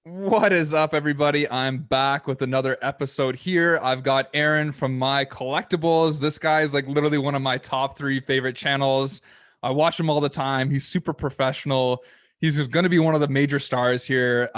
What is up, everybody? I'm back with another episode here. I've got Aaron from Mycollectibles. This guy is like literally one of my top three favorite channels. I watch him all the time. He's super professional. He's going to be one of the major stars here.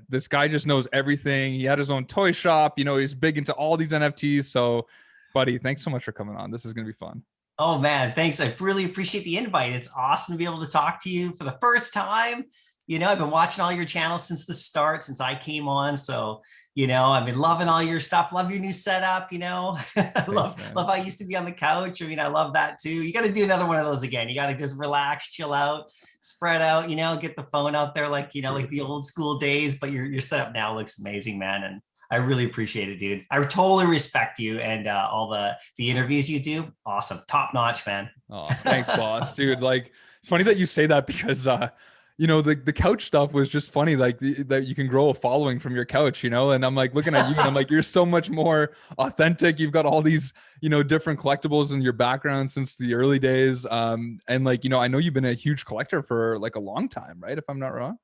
This guy just knows everything. He had his own toy shop. He's big into all these NFTs. So, buddy, thanks so much for coming on. This is going to be fun. Oh man, thanks. I really appreciate the invite. It's awesome to be able to talk to you for the first time. I've been watching all your channels since the start, since I came on. So, I've been loving all your stuff. Love your new setup. I Thanks, love man. how I used to be on the couch. I love that too. You got to do another one of those again. You got to just relax, chill out, spread out, get the phone out there like, like True. the old school days. But your setup now looks amazing, man. And I really appreciate it, dude. I totally respect you and all the interviews you do. Awesome. Top notch, man. Oh, thanks, boss, dude. Like, it's funny that you say that because the couch stuff was just funny, like that you can grow a following from your couch, and I'm like looking at you and I'm like, you're so much more authentic. You've got all these, different collectibles in your background since the early days. And like, I know you've been a huge collector for like a long time, right? If I'm not wrong.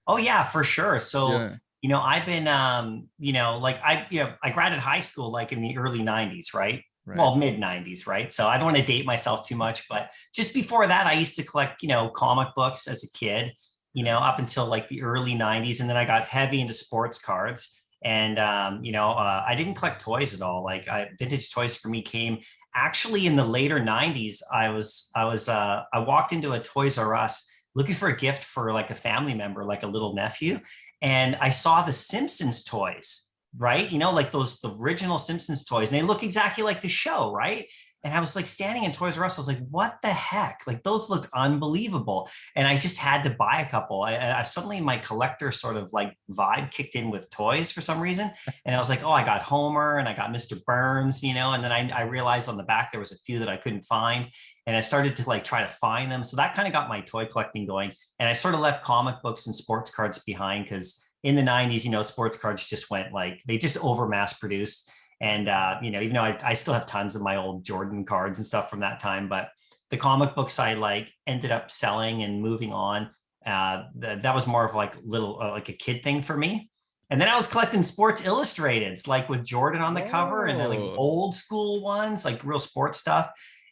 Oh yeah, for sure. So, Yeah. I've been like I graduated high school like in the early 90s, right? Right. Well, mid 90s, right? So I don't want to date myself too much, but just before that, I used to collect, comic books as a kid, Yeah. up until like the early 90s. And then I got heavy into sports cards. And I didn't collect toys at all. Vintage toys for me came actually in the later 90s. I walked into a Toys R Us looking for a gift for like a family member, like a little nephew. And I saw the Simpsons toys, right? Like those the original Simpsons toys, and they look exactly like the show, right? And I was like standing in Toys R Us. I was like, what the heck? Like those look unbelievable. And I just had to buy a couple. I suddenly my collector sort of like vibe kicked in with toys for some reason. And I was like, oh, I got Homer and I got Mr. Burns, and then I realized on the back there was a few that I couldn't find. And I started to like try to find them. So that kind of got my toy collecting going. And I sort of left comic books and sports cards behind because in the 90s, sports cards just went like they just over mass produced. And even though I still have tons of my old Jordan cards and stuff from that time, but the comic books I like ended up selling and moving on. That was more of like little like a kid thing for me. And then I was collecting Sports Illustrateds, like with Jordan on the cover, and then like Whoa. old school ones, like real sports stuff.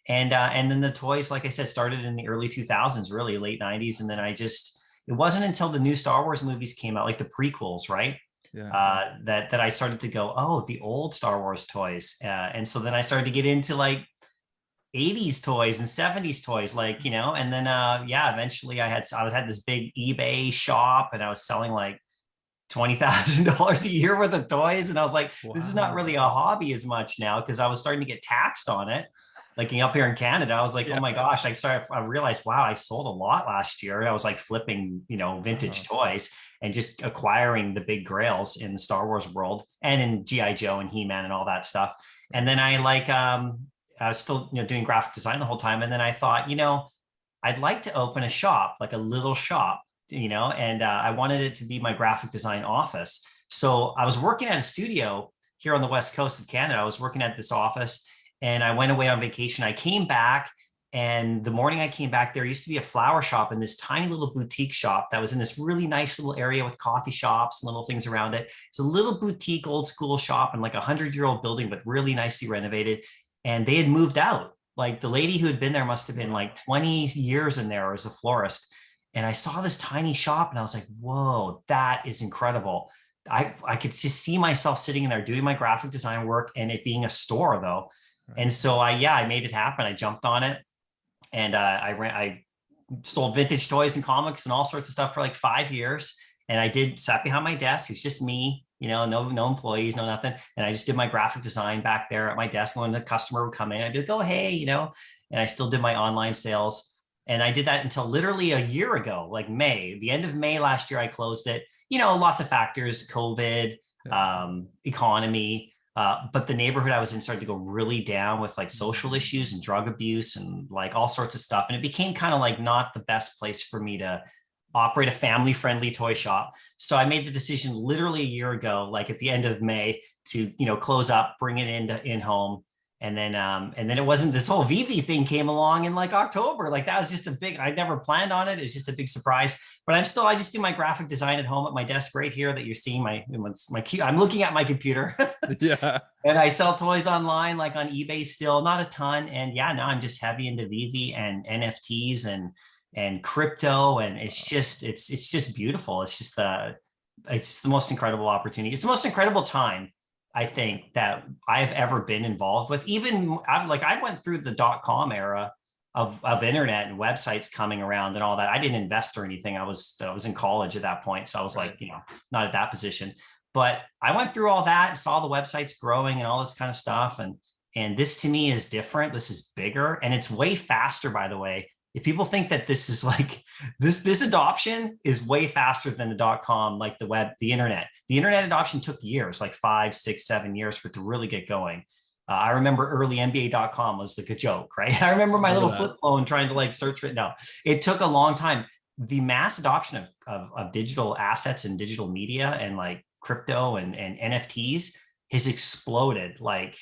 And then the toys, like I said, started in the early 2000s, really late 90s. And then it wasn't until the new Star Wars movies came out, like the prequels, right? Yeah. That I started to go, oh, the old Star Wars toys. And so then I started to get into like 80s toys and 70s toys, like, and then yeah, eventually I had this big eBay shop and I was selling like $20,000 a year worth of toys. And I was like, this is not Wow. really a hobby as much now because I was starting to get taxed on it. Like up here in Canada, I was like, oh Yeah. my gosh, I realized, wow, I sold a lot last year. I was like flipping, vintage Wow. toys and just acquiring the big grails in the Star Wars world and in G.I. Joe and He-Man and all that stuff. And then I was still, doing graphic design the whole time. And then I thought, I'd like to open a shop, like a little shop, and I wanted it to be my graphic design office. So I was working at a studio here on the West Coast of Canada. I was working at this office and I went away on vacation. I came back, and the morning I came back, there used to be a flower shop in this tiny little boutique shop that was in this really nice little area with coffee shops and little things around it. It's a little boutique old school shop in like 100-year-old building, but really nicely renovated. And they had moved out. Like the lady who had been there must have been like 20 years in there as a florist. And I saw this tiny shop and I was like, whoa, that is incredible. I could just see myself sitting in there doing my graphic design work and it being a store though. Right. And so I made it happen. I jumped on it and I sold vintage toys and comics and all sorts of stuff for like 5 years. And sat behind my desk. It's just me, no employees, no nothing. And I just did my graphic design back there at my desk. When the customer would come in, I'd be like, oh, hey, and I still did my online sales. And I did that until literally a year ago, like May, the end of May last year, I closed it. Lots of factors, COVID, Yeah. economy, but the neighborhood I was in started to go really down with like social issues and drug abuse and like all sorts of stuff. And it became kind of like not the best place for me to operate a family friendly toy shop. So I made the decision literally a year ago, like at the end of May, to close up, bring it in home, And then it wasn't, this whole Veve thing came along in like October. Like that was just a big, I never planned on it. It was just a big surprise. But I just do my graphic design at home at my desk right here that you're seeing I'm looking at my computer. Yeah. And I sell toys online, like on eBay still, not a ton. And yeah, now I'm just heavy into Veve and NFTs and crypto. And it's just beautiful. It's the most incredible opportunity. It's the most incredible time, I think, that I've ever been involved with. Even I went through the .com era of internet and websites coming around and all that. I didn't invest or anything. I was in college at that point, so I was like, not at that position. But I went through all that and saw the websites growing and all this kind of stuff. And this to me is different. This is bigger and it's way faster, by the way. If people think that this is like this adoption is way faster than the .com, like the web, the internet. The internet adoption took years, like 5, 6, 7 years for it to really get going. I remember early NBA.com was like a joke, right? I remember my little flip phone trying to like search for it. No, it took a long time. The mass adoption of digital assets and digital media and like crypto and NFTs has exploded. Like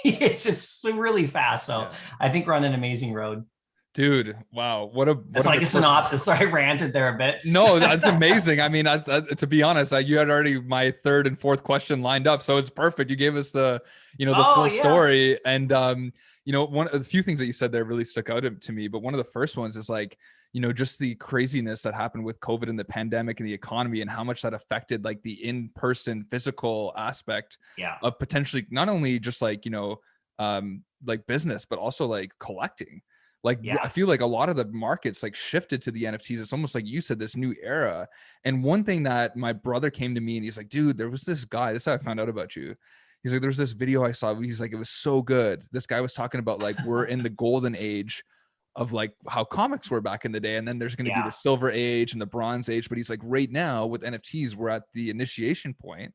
it's just really fast. So yeah. I think we're on an amazing road. Dude, wow. That's like a synopsis. Sorry, I ranted there a bit. No, that's amazing. I mean, to be honest, you had already my third and fourth question lined up. So it's perfect. You gave us the full story. And, one of the few things that you said there really stuck out to me. But one of the first ones is like, just the craziness that happened with COVID and the pandemic and the economy and how much that affected like the in-person physical aspect of potentially not only just like, like business, but also like collecting. Like, I feel like a lot of the markets like shifted to the NFTs. It's almost like you said, this new era. And one thing that my brother came to me and he's like, dude, there was this guy, this is how I found out about you. He's like, there's this video I saw. He's like, it was so good. This guy was talking about like, we're in the golden age of like how comics were back in the day. And then there's going to be the silver age and the bronze age. But he's like, right now with NFTs, we're at the initiation point.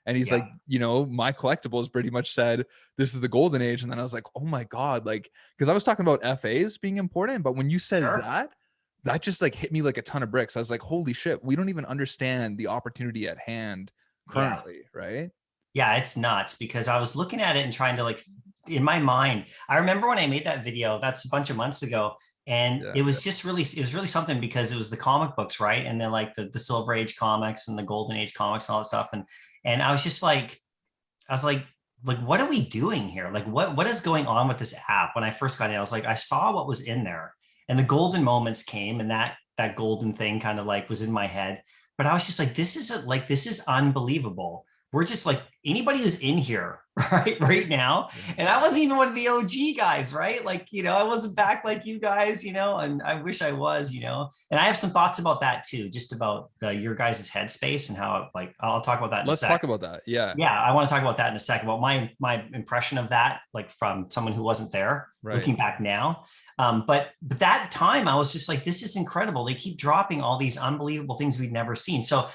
And he's like, Mycollectibles pretty much said, this is the golden age. And then I was like, oh my God, like, because I was talking about FAs being important. But when you said that just like hit me like a ton of bricks. I was like, holy shit, we don't even understand the opportunity at hand currently, right? Yeah, it's nuts because I was looking at it and trying to like, in my mind, I remember when I made that video, that's a bunch of months ago. And it was really something because it was the comic books, right? And then like the Silver Age comics and the Golden Age comics and all that stuff. And I was just like, what are we doing here? Like, what is going on with this app? When I first got in, I was like, I saw what was in there and the golden moments came and that golden thing kind of like was in my head. But I was just like, this is unbelievable. We're just like anybody who's in here right now. And I wasn't even one of the OG guys, right? Like, I wasn't back like you guys, and I wish I was, and I have some thoughts about that too, just about your guys' headspace and how like, I'll talk about that in a second. Let's talk about that. Yeah. Yeah. I want to talk about that in a second, about my impression of that, like from someone who wasn't there looking back now. But that time I was just like, this is incredible. They keep dropping all these unbelievable things we've never seen. So,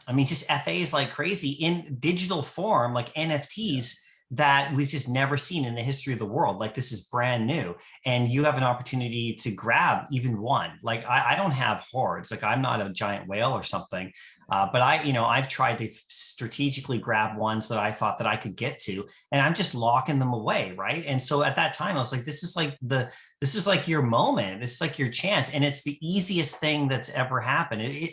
I mean, just FAs like crazy in digital form, like NFTs that we've just never seen in the history of the world. Like this is brand new. And you have an opportunity to grab even one. Like I don't have hordes. Like I'm not a giant whale or something. But I've tried to strategically grab ones that I thought that I could get to, and I'm just locking them away. Right. And so at that time I was like, this is like your moment. This is like your chance. And it's the easiest thing that's ever happened.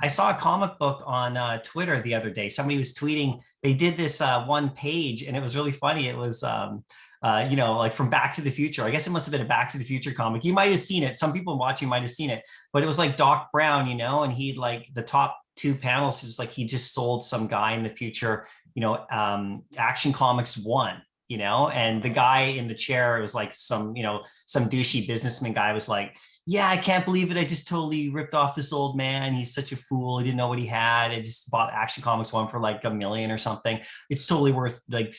I saw a comic book on Twitter the other day. Somebody was tweeting, they did this one page and it was really funny. It was, like from Back to the Future. I guess it must have been a Back to the Future comic. You might have seen it. Some people watching might have seen it, but it was like Doc Brown, and he like the top 2 panels is like, he just sold some guy in the future, Action Comics 1, and the guy in the chair, it was like some douchey businessman guy was like, yeah, I can't believe it. I just totally ripped off this old man. He's such a fool. He didn't know what he had. I just bought Action Comics 1 for like $1 million or something. It's totally worth like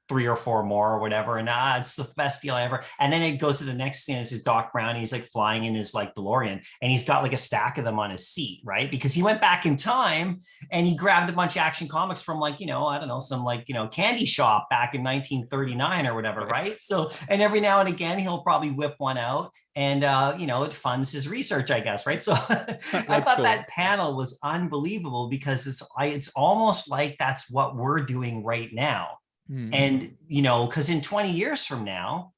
3 or 4 more or whatever. And it's the best deal ever. And then it goes to the next thing. It's Doc Brown. He's like flying in his like DeLorean and he's got like a stack of them on his seat, right? Because he went back in time and he grabbed a bunch of Action Comics from like, I don't know, some like, candy shop back in 1939 or whatever. Right. So, and every now and again, he'll probably whip one out and, it funds his research, I guess. Right. So I thought that panel was unbelievable because it's almost like that's what we're doing right now. Hmm. And, you know, because in 20 years from now,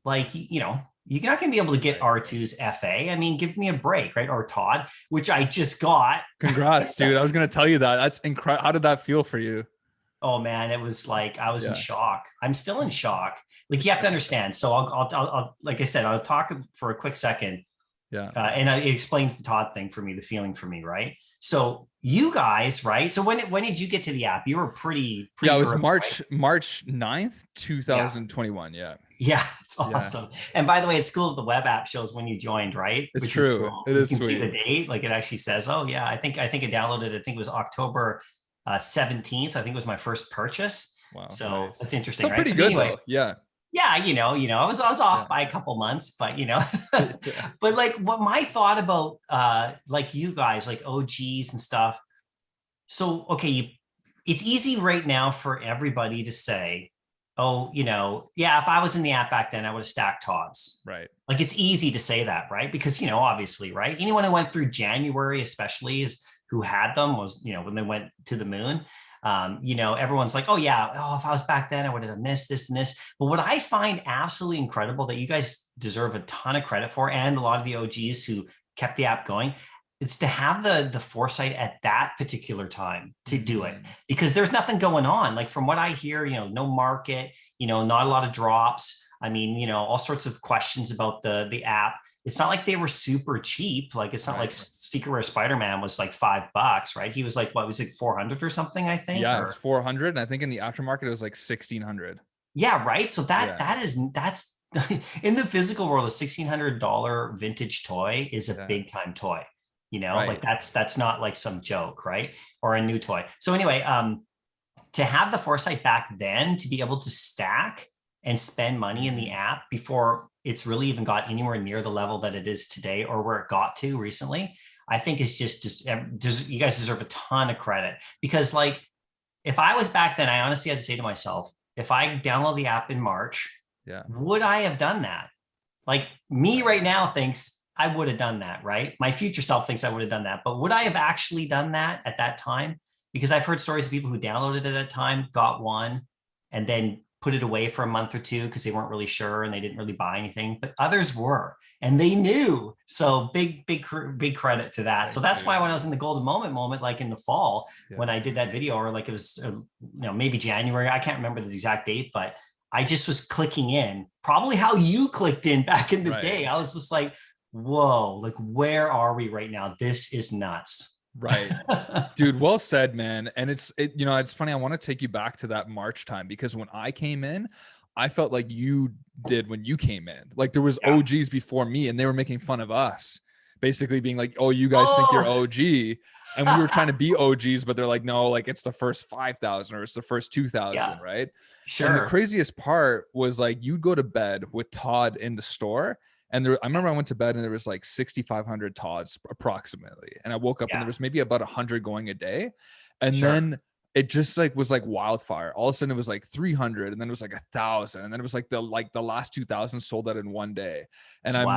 like, you know, you're not going to be able to get Right. R2's FA. I mean, give me a break, right? Or Todd, which I just got. Congrats, dude. I was gonna tell you that. That's incredible. How did that feel for you? Oh man, it was like I was in Yeah. shock. I'm still in shock. Like you have to understand. So like I said, I'll talk for a quick second, Yeah. and it explains the Todd thing for me, the feeling for me, right? So you guys, right? So when did you get to the app? You were Yeah, pretty it was early, right? March 9th, Yeah. 2021. Yeah. Yeah, it's Yeah. awesome. And by the way, it's cool that the web app shows when you joined, right? It's Which is true. cool. It You is can see sweet. the date. Like it actually says, oh yeah, I think I downloaded, I think it was October 17th. I think it was my first purchase. Wow. So Nice. that's interesting, Still right? pretty But good anyway, though. Yeah. yeah, I was off Yeah. by a couple months, but you know, Yeah. but like what my thought about like you guys, like OGs and stuff. So okay, it's easy right now for everybody to say, oh, you know, yeah, if I was in the app back then, I would have stacked Todd's. Right. Like it's easy to say that, right? Because you know, obviously, right? Anyone who went through January, especially, is who had them was, you know, when they went to the moon. You know, everyone's like, oh yeah, oh, if I was back then, I would have done this, this, and this. But what I find absolutely incredible that you guys deserve a ton of credit for, and a lot of the OGs who kept the app going, it's to have the foresight at that particular time to do it, Mhm. because there's nothing going on. Like from what I hear, you know, no market, you know, not a lot of drops. I mean, you know, all sorts of questions about the app. It's not like they were super cheap. Like it's not like Right. Secret Rare Spider-Man was like $5, right? He was like, what was it, 400 or something, I think? Yeah, it's Or 400, and I think in the aftermarket it was like 1600. yeah, right. So that Yeah. that is that's in the physical world, a $1,600 vintage toy is a Yeah. big time toy. You know, like Right. that's not like some joke, right? Or a new toy. So anyway, to have the foresight back then to be able to stack and spend money in the Mhm. app before it's really even got anywhere near the level that it is today or where it got to recently, I think is just you guys deserve a ton of credit, because like if I was back then, I honestly had to say to myself, if I download the app in March, Yeah. would I have done that? Like me Right. right now thinks I would have done that, right? My future self thinks I would have done that. But would I have actually done that at that time? Because I've heard stories of people who downloaded it at that time, got one, and then put it away for a month or two because they weren't really sure and they didn't really buy anything. But others were, and they knew. So big credit to that. So Thanks, that's why dude. when I was in the golden moment, like in the fall, Yeah. when I did that video, or like it was, maybe January, I can't remember the exact date, but I just was clicking in, probably how you clicked in back in the Right. day. I was just like, whoa, like where are we right now? This is nuts. Right. Dude, well said, man. And it's funny. I want to take you back to that March time, because when I came in, I felt like you did when you came in. Like there was Yeah. OGs before me, and they were making fun of us, basically being like, "Oh, you guys think you're Oh, OG," and we were trying to be OGs, but they're like, "No, like it's the first 5,000 or it's the first 2,000, yeah, right?" And the sure. craziest part was like you'd go to bed with Todd in the store. And I remember I went to bed and there was like 6,500 Todds approximately. And I woke up and there Yeah, was maybe about 100 going a day. And sure. then it just like was like wildfire. All of a sudden it was like 300, and then it was like 1,000. And then it was like the last 2,000 sold out in one day. And Wow.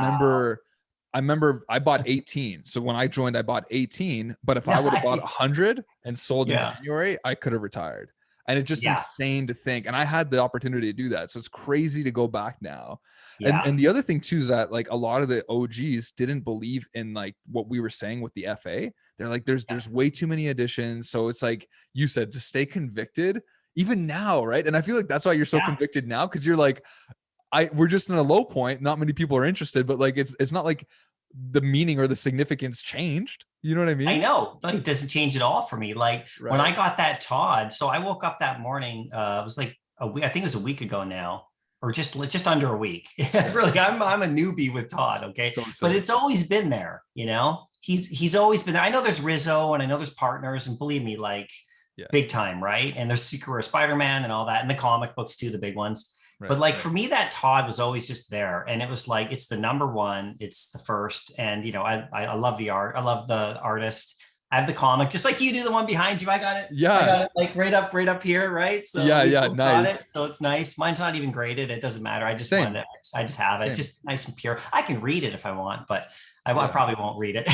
I remember I bought 18. So when I joined, I bought 18. But if I would have bought Nice. 100 and sold in Yeah, January, I could have retired. And it's just yeah, insane to think. And I had the opportunity to do that. So it's crazy to go back now. yeah, And the other thing too is that like a lot of the OGs didn't believe in like what we were saying with the FA. They're like, there's way too many editions. So it's like you said, to stay convicted, even now, right? And I feel like that's why you're so yeah. convicted now, because you're like, we're just in a low point. Not many people are interested, but like it's not like the meaning or the significance changed. You know what I I mean? know, like it doesn't change at all for me. Like when Right. I got that Todd, so I woke up that morning. It was like a week. I think it was a week ago now, or just under a week. Yeah. Really, I'm a newbie with Todd. Okay, So but sick. it's always been there. You know, he's always been there. I know there's Rizzo and I know there's partners, and believe me, like Yeah. big time, right? And there's Secret Rare Spider-Man and all that, and the comic books too, the big ones. But Right. like for me, that Todd was always just there, and it was like it's the number one, it's the first, and you know I love the art, I love the artist. I have the comic, just like you do. The one behind you, I Yeah. got it like right up here, right? So Yeah. we Yeah. both got it, Nice. so it's nice. Mine's not even graded; it doesn't matter. I just wanted Same. it. I just have it, Same. just nice and pure. I can read it if I want, but I Yeah. probably won't read it.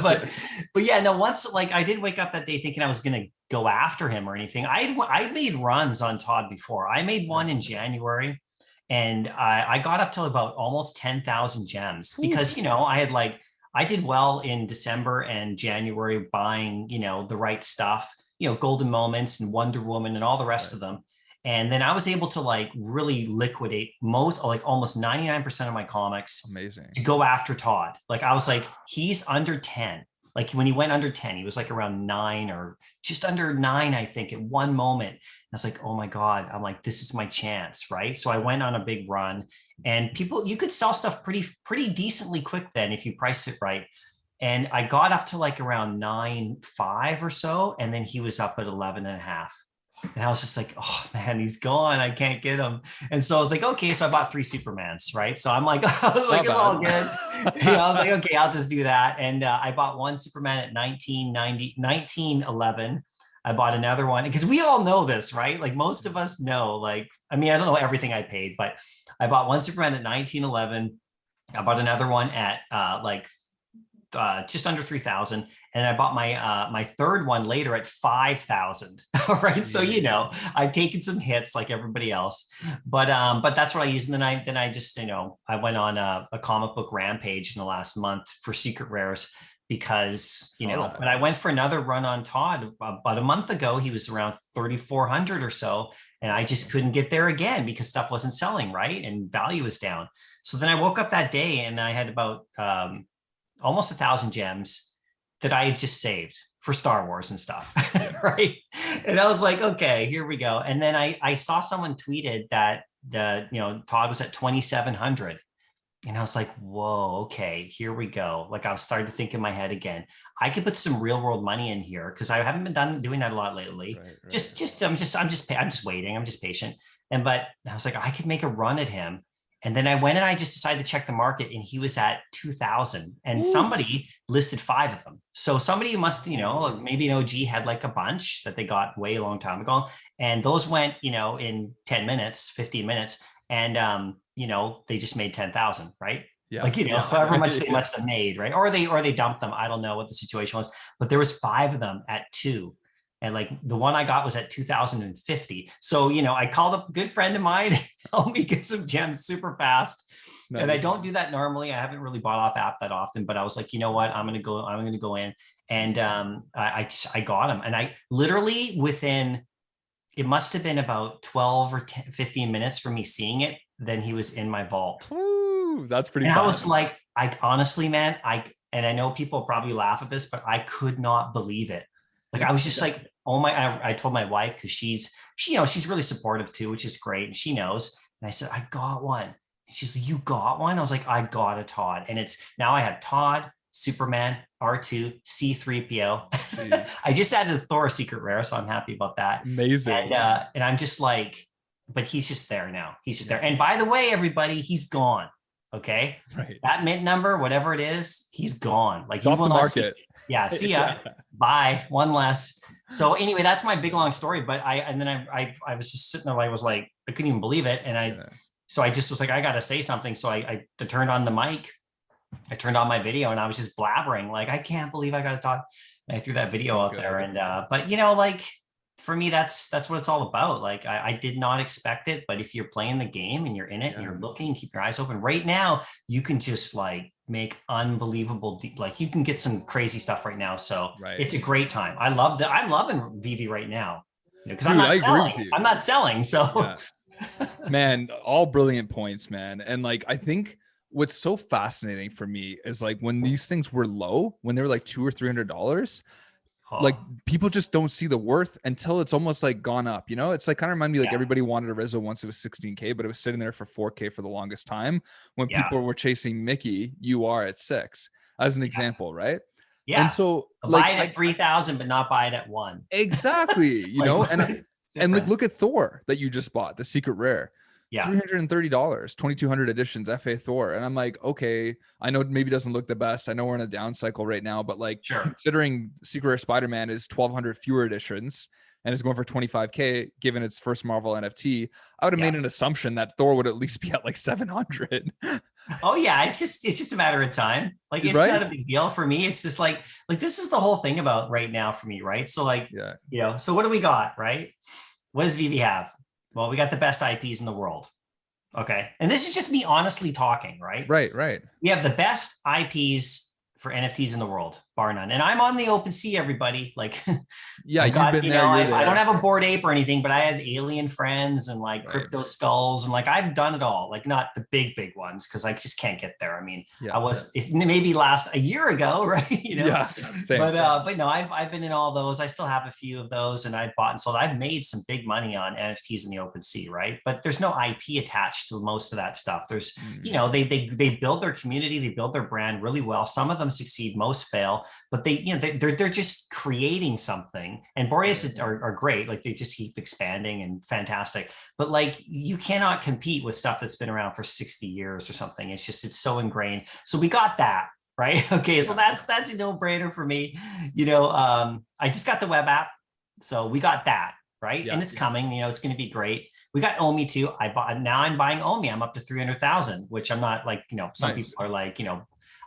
but yeah, no. Once like I did wake up that day thinking I was gonna go after him or anything. I made runs on Todd before. I made one in January, and I got up to about almost 10,000 gems because, you know, I did well in December and January buying, you know, the right stuff, you know, Golden Moments and Wonder Woman and all the rest of them. And then I was able to like really liquidate almost 99% of my comics. Amazing. To go after Todd. Like I was like, he's under 10. Like when he went under 10, he was like around 9 or just under 9, I think, at one moment. I was like, oh my God. I'm like, this is my chance, right? So I went on a big run, and you could sell stuff pretty decently quick then if you price it right. And I got up to like around 9.5 or so, and then he was up at 11.5. And I was just like, oh man, he's gone. I can't get him. And so I was like, okay. So I bought 3 Supermans, right? So I'm like, it's all good. You know, I was like, okay, I'll just do that. And I bought one Superman at 1911. I bought another one because we all know this, right? Like most of us know, like, I mean, I don't know everything I paid, but I bought one Superman at 1911. I bought another one at just under 3,000. And I bought my third one later at 5,000. All right. So, you know, I've taken some hits like everybody else, but that's what I used. And then I just, you know, I went on a comic book rampage in the last month for secret rares because, you know, but I went for another run on Todd about a month ago. He was around 3,400 or so. And I just couldn't get there again because stuff wasn't selling, right? And value was down. So then I woke up that day and I had about almost 1,000 gems that I had just saved for Star Wars and stuff, right? And I was like, okay, here we go. And then I saw someone tweeted that Todd was at 2,700. And I was like, whoa, okay, here we go. Like I was starting to think in my head again, I could put some real world money in here because I haven't been doing that a lot lately. Right. I'm just waiting. I'm just patient. But I was like, I could make a run at him. And then I went and I just decided to check the market, and he was at 2,000, and somebody listed 5 of them. So somebody must, you know, maybe an OG had like a bunch that they got way a long time ago. And those went, you know, in 10 minutes, 15 minutes. And, you know, they just made 10,000, right? Yeah. Like, you know, however much they must have made, right? Or they dumped them. I don't know what the situation was, but there was 5 of them at 2. And like the one I got was at 2,050. So, you know, I called up a good friend of mine to help me get some gems super fast. Nice. And I don't do that normally. I haven't really bought off app that often, but I was like, you know what, I'm going to go in. And I got him. And I literally it must have been about 12 or 15 minutes for me seeing it. Then he was in my vault. Ooh, that's pretty and fun. I was like, I honestly, man, and I know people probably laugh at this, but I could not believe it. Like, I was just like, oh my, I told my wife, cause she's really supportive too, which is great. And she knows. And I said, I got one. And she's like, you got one? I was like, I got a Todd. And now I have Todd, Superman, R2, C3PO. I just added Thor secret rare, so I'm happy about that. Amazing. And I'm just like, but he's just there now. He's just there. And by the way, everybody, he's gone. Okay. Right. That mint number, whatever it is, he's gone. Like, he's off the market. Yeah. See ya. Bye. One less. So anyway, that's my big long story. But I was just sitting there. I was like, I couldn't even believe it. And so I just was like, I got to say something. So I turned on the mic. I turned on my video and I was just blabbering. Like, I can't believe I got to talk. And I threw that video out there. And, but you know, like, for me, that's what it's all about. Like, I did not expect it, but if you're playing the game and you're in it and you're looking, keep your eyes open right now, you can just like make unbelievable, like you can get some crazy stuff right now. So it's a great time. I'm loving Veve right now, because I'm not selling. I'm not selling. So man, all brilliant points, man. And like, I think what's so fascinating for me is like when these things were low, when they were like $200 or $300, like people just don't see the worth until it's almost like gone up, you know? It's like kind of remind me like everybody wanted a Rizzo once it was 16K, but it was sitting there for 4K for the longest time. When people were chasing Mickey, you are at 6 as an example, right? Yeah. And so like, buy it at 3,000, but not buy it at 1. Exactly. You know, and like look at Thor that you just bought, the secret rare. Yeah. $330, 2200 editions, FA Thor. And I'm like, okay, I know it maybe doesn't look the best. I know we're in a down cycle right now, but like Sure. considering Secret Rare Spider-Man is 1200 fewer editions and is going for 25K, given its first Marvel NFT, I would have Yeah. made an assumption that Thor would at least be at like 700. Oh yeah, it's just a matter of time. Like it's Right? not a big deal for me. It's just like this is the whole thing about right now for me, right? So like, Yeah. so what do we got, right? What does Vivi have? Well, we got the best IPs in the world. Okay. And this is just me honestly talking, right? Right, right. We have the best IPs for NFTs in the world, bar none. And I'm on the open sea, everybody. Like, Yeah, I've you've got, been there, you're I don't there. have a Bored Ape or anything, but I have alien friends and like Right. crypto skulls and like I've done it all. Like not the big ones because I just can't get there. I mean, Yeah. I was if maybe last a year ago, right? Yeah. Same. But no, I've been in all those. I still have a few of those, and I've bought and sold. I've made some big money on NFTs in the open sea, right? But there's no IP attached to most of that stuff. There's they build their community, they build their brand really well. Some of them succeed, most fail, but they're just creating something. And Boreas are great, like they just keep expanding and fantastic. But like you cannot compete with stuff that's been around for 60 years or something. It's so ingrained. So we got that. Right. Okay. So that's a no-brainer for me. I just got the web app. So we got that. Right. Yeah. And it's coming, it's going to be great. We got Omi too. Now I'm buying Omi. I'm up to 300,000, which I'm not like, some people are like,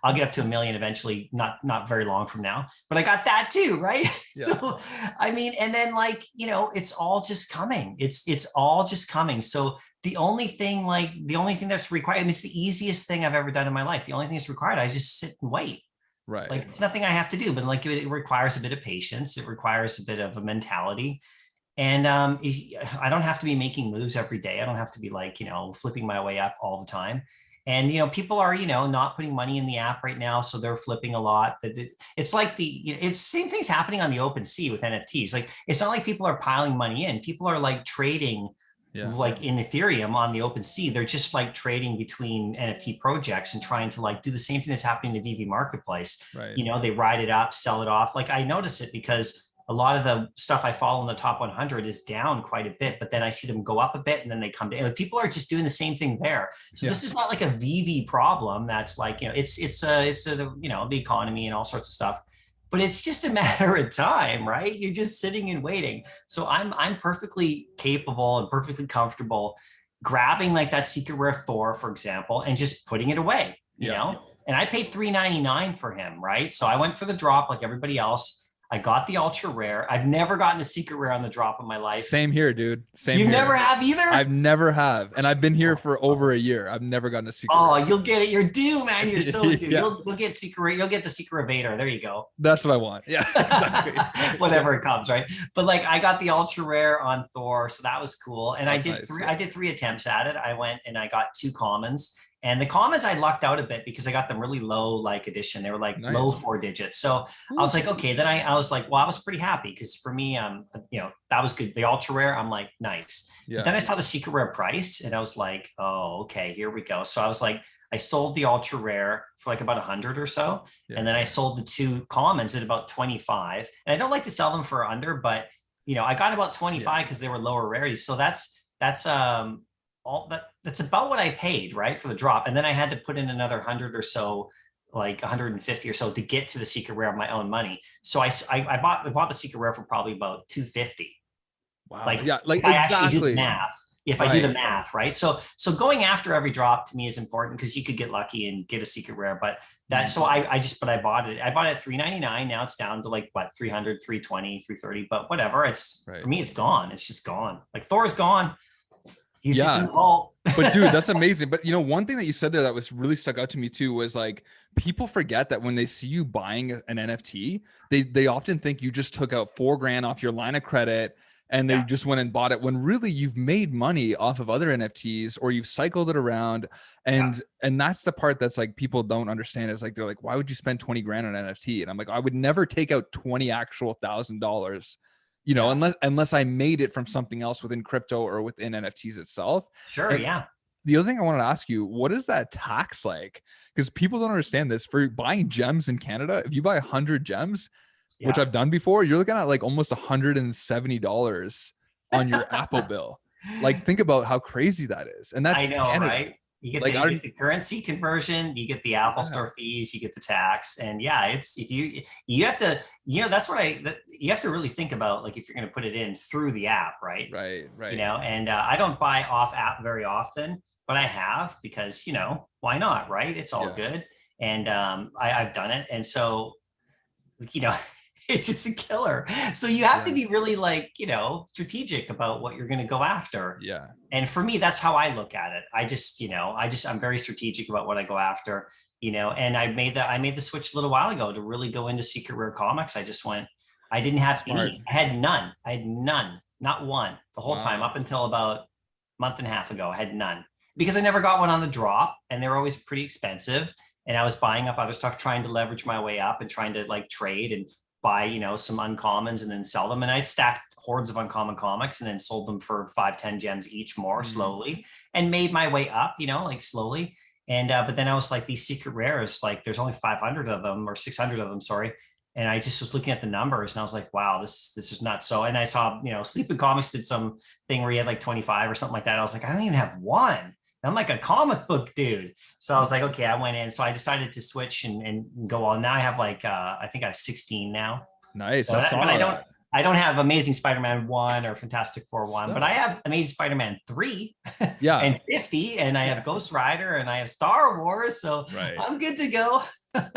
I'll get up to 1 million eventually, not very long from now, but I got that too. Right. Yeah. So, I mean, and then like, it's all just coming. It's all just coming. So the only thing that's required, I mean, it's the easiest thing I've ever done in my life. The only thing that's required, I just sit and wait. Right. Like it's nothing I have to do, but like it requires a bit of patience. It requires a bit of a mentality. And I don't have to be making moves every day. I don't have to be like, flipping my way up all the time. And, people are, not putting money in the app right now. So they're flipping a lot. It's like it's same things happening on the open sea with NFTs. Like, it's not like people are piling money in. People are like trading like in Ethereum on the open sea. They're just like trading between NFT projects and trying to like do the same thing that's happening in the VV marketplace. Right. They ride it up, sell it off. Like I notice it because a lot of the stuff I follow in the top 100 is down quite a bit, but then I see them go up a bit and then they come down. Like people are just doing the same thing there. So this is not like a VV problem. That's like, it's the economy and all sorts of stuff, but it's just a matter of time, right? You're just sitting and waiting. So I'm perfectly capable and perfectly comfortable grabbing like that secret rare Thor, for example, and just putting it away, you know? And I paid $3.99 for him, right? So I went for the drop like everybody else. I got the ultra rare. I've never gotten a secret rare on the drop in my life. Same here, dude. Same. You here. never have either? I've never have. And I've been here for over a year. I've never gotten a secret rare. You'll get it. You're due, man. You're so due. Yeah. You'll get secret rare. You'll get the secret Vader. There you go. That's what I want. Yeah, exactly. Whatever it comes, right? But like I got the ultra rare on Thor, so that was cool. And That's I did 3 attempts at it. I went and I got 2 commons. And the commons I lucked out a bit because I got them really low like edition. They were like low 4 digits. So I was like, okay, then I was like, well, I was pretty happy because for me, that was good. The ultra rare, I'm like, nice. Yeah. But then I saw the secret rare price and I was like, oh, okay, here we go. So I was like, I sold the ultra rare for like about 100 or so. Yeah. And then I sold the 2 commons at about 25. And I don't like to sell them for under, but I got about 25 because they were lower rarities. So that's that's about what I paid, right, for the drop. And then I had to put in another 100 or so, like 150 or so to get to the secret rare of my own money. So I bought the secret rare for probably about 250. Wow. Like, yeah, like I exactly. actually do the math. If I do the math, right? So going after every drop to me is important because you could get lucky and get a secret rare. But I bought it. I bought it at $3.99. Now it's down to like what, 300, 320, 330. But whatever. For me, it's gone. It's just gone. Like Thor's gone. He's just in the vault. But dude, that's amazing. But one thing that you said there that was really stuck out to me too was like people forget that when they see you buying an NFT, they often think you just took out $4,000 off your line of credit and they just went and bought it when really you've made money off of other NFTs or you've cycled it around. And that's the part that's like people don't understand is like they're like, why would you spend $20,000 on NFT? And I'm like, I would never take out 20 actual $1,000. Unless I made it from something else within crypto or within NFTs itself. Sure. And yeah. The other thing I wanted to ask you, what is that tax like? Because people don't understand this. For buying gems in Canada, if you buy 100 gems, which I've done before, you're looking at like almost $170 on your Apple bill. Like, think about how crazy that is. And I that's know, Canada. right? Like, You get the currency conversion, you get the Apple yeah, Store fees, you get the tax, and yeah, it's if you have to, that's what you have to really think about, like if you're going to put it in through the app, right? right, You right. know, and I don't buy off app very often, but I have because why not, right? It's all Yeah, good, and I've done it, and so you know, it's just a killer. So you have to yeah, be really like, strategic about what you're going to go after. yeah. And for me, that's how I look at it. I'm very strategic about what I go after, and I made the switch a little while ago to really go into secret rare comics. I didn't have Smart. any, I had none, not one the whole time Wow. up until about a month and a half ago. I had none because I never got one on the drop and they were always pretty expensive and I was buying up other stuff, trying to leverage my way up and trying to like trade and buy, some uncommons and then sell them. And I'd stacked hordes of uncommon comics and then sold them for 5-10 gems each more Mm. slowly and made my way up, like slowly. And but then I was like, these secret rares, like there's only 500 of them or 600 of them, sorry. And I just was looking at the numbers and I was like, wow, this is nuts. So, and I saw, Sleeping Comics did some thing where he had like 25 or something like that. I was like, I don't even have one. I'm like a comic book dude. So I was like, okay, I went in. So I decided to switch and go on. Now I have like I think I have 16 now. Nice. So I but saw that I don't have Amazing Spider-Man 1 or Fantastic Four 1, but I stuff. have Amazing Spider-Man 3 Yeah. and 50, and I have Ghost Rider and I have Star Wars. So Right. I'm good to go.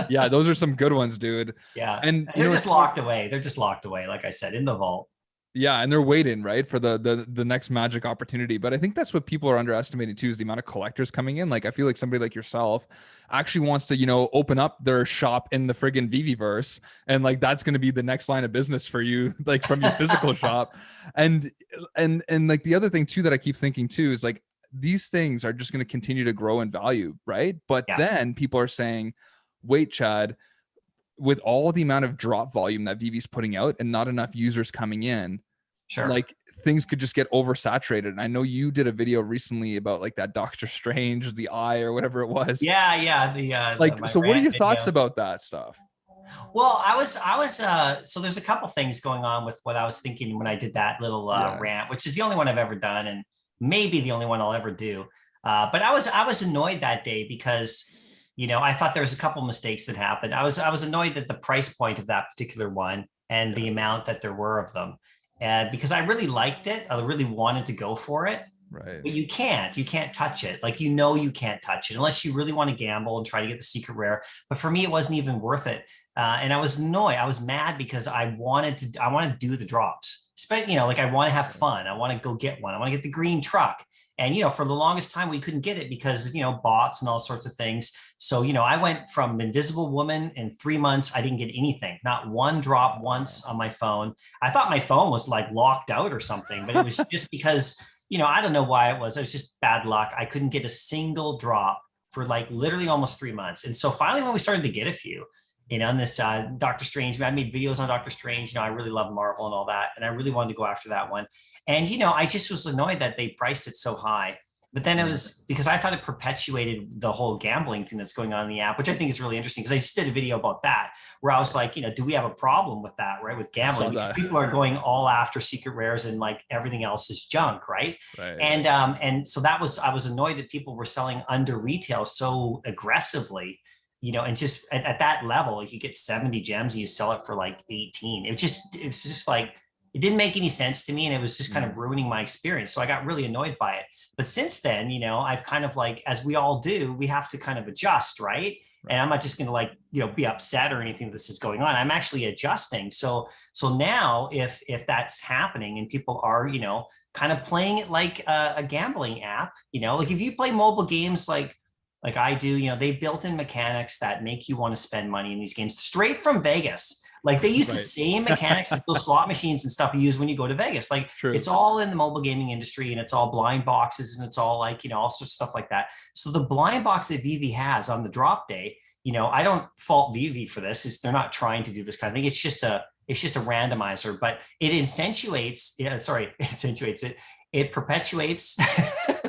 Yeah, those are some good ones, dude. Yeah. And And they're it's just locked away. They're just locked away, like I said, in the vault. yeah, and they're waiting, right, for the next magic opportunity. But I think that's what people are underestimating too, is the amount of collectors coming in. Like, I feel like somebody like yourself actually wants to, open up their shop in the friggin' Viviverse, and like that's going to be the next line of business for you, like from your physical shop. And and like the other thing too that I keep thinking too is like these things are just going to continue to grow in value, right? But Yeah, then people are saying, wait, Chad, with all the amount of drop volume that Vivi's putting out and not enough users coming in, sure. like things could just get oversaturated. And I know you did a video recently about like that Doctor Strange, the eye or whatever it was. Yeah, yeah. Like, My so what are rant your thoughts video. about that stuff? Well, so there's a couple things going on with what I was thinking when I did that little Yeah. rant, which is the only one I've ever done and maybe the only one I'll ever do. But I was annoyed that day because, I thought there was a couple mistakes that happened. I was annoyed that the price point of that particular one and Yeah. the amount that there were of them. And because I really liked it, I really wanted to go for it. Right. But you can't touch it. Like, you can't touch it unless you really want to gamble and try to get the secret rare. But for me, it wasn't even worth it. And I was annoyed. I was mad because I wanted to do the drops. Like I want to have fun. I want to go get one. I want to get the green truck. And, for the longest time, we couldn't get it because of, bots and all sorts of things. So, I went from Invisible Woman in 3 months. I didn't get anything, not one drop once on my phone. I thought my phone was like locked out or something, but it was just because, I don't know why it was. It was just bad luck. I couldn't get a single drop for like literally almost 3 months. And so finally, when we started to get a few, and this Doctor Strange, I made videos on Doctor Strange. I really love Marvel and all that. And I really wanted to go after that one. And, I just was annoyed that they priced it so high. But then it Yeah. was because I thought it perpetuated the whole gambling thing that's going on in the app, which I think is really interesting because I just did a video about that where I was like, do we have a problem with that, right? With I saw gambling, because that. people are going all after secret rares and like everything else is junk, right? Right. And so I was annoyed that people were selling under retail so aggressively, and just at that level, like you get 70 gems and you sell it for like 18. It's just like, it didn't make any sense to me. And it was just kind of Mm. ruining my experience. So I got really annoyed by it. But since then, I've kind of like, as we all do, we have to kind of adjust, right? Right. And I'm not just going to like, be upset or anything this is going on. I'm actually adjusting. So now if that's happening and people are, kind of playing it like a gambling app, like if you play mobile games like I do, they built in mechanics that make you want to spend money in these games straight from Vegas. Like they use the Right. same mechanics as those slot machines and stuff you use when you go to Vegas. Like True. it's all in the mobile gaming industry and it's all blind boxes and it's all like, all sorts of stuff like that. So the blind box that Vivi has on the drop day, I don't fault Vivi for this. They're not trying to do this kind of thing. It's just a randomizer, but it accentuates, accentuates it. It perpetuates.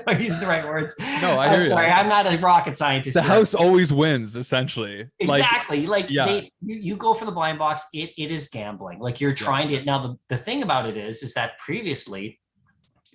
I'm using the right words. No, I hear I'm sorry, you. I'm not a rocket scientist. The here. house always wins, essentially. Exactly. Like Yeah. you go for the blind box, it is gambling. Like you're trying to now the thing about it is that previously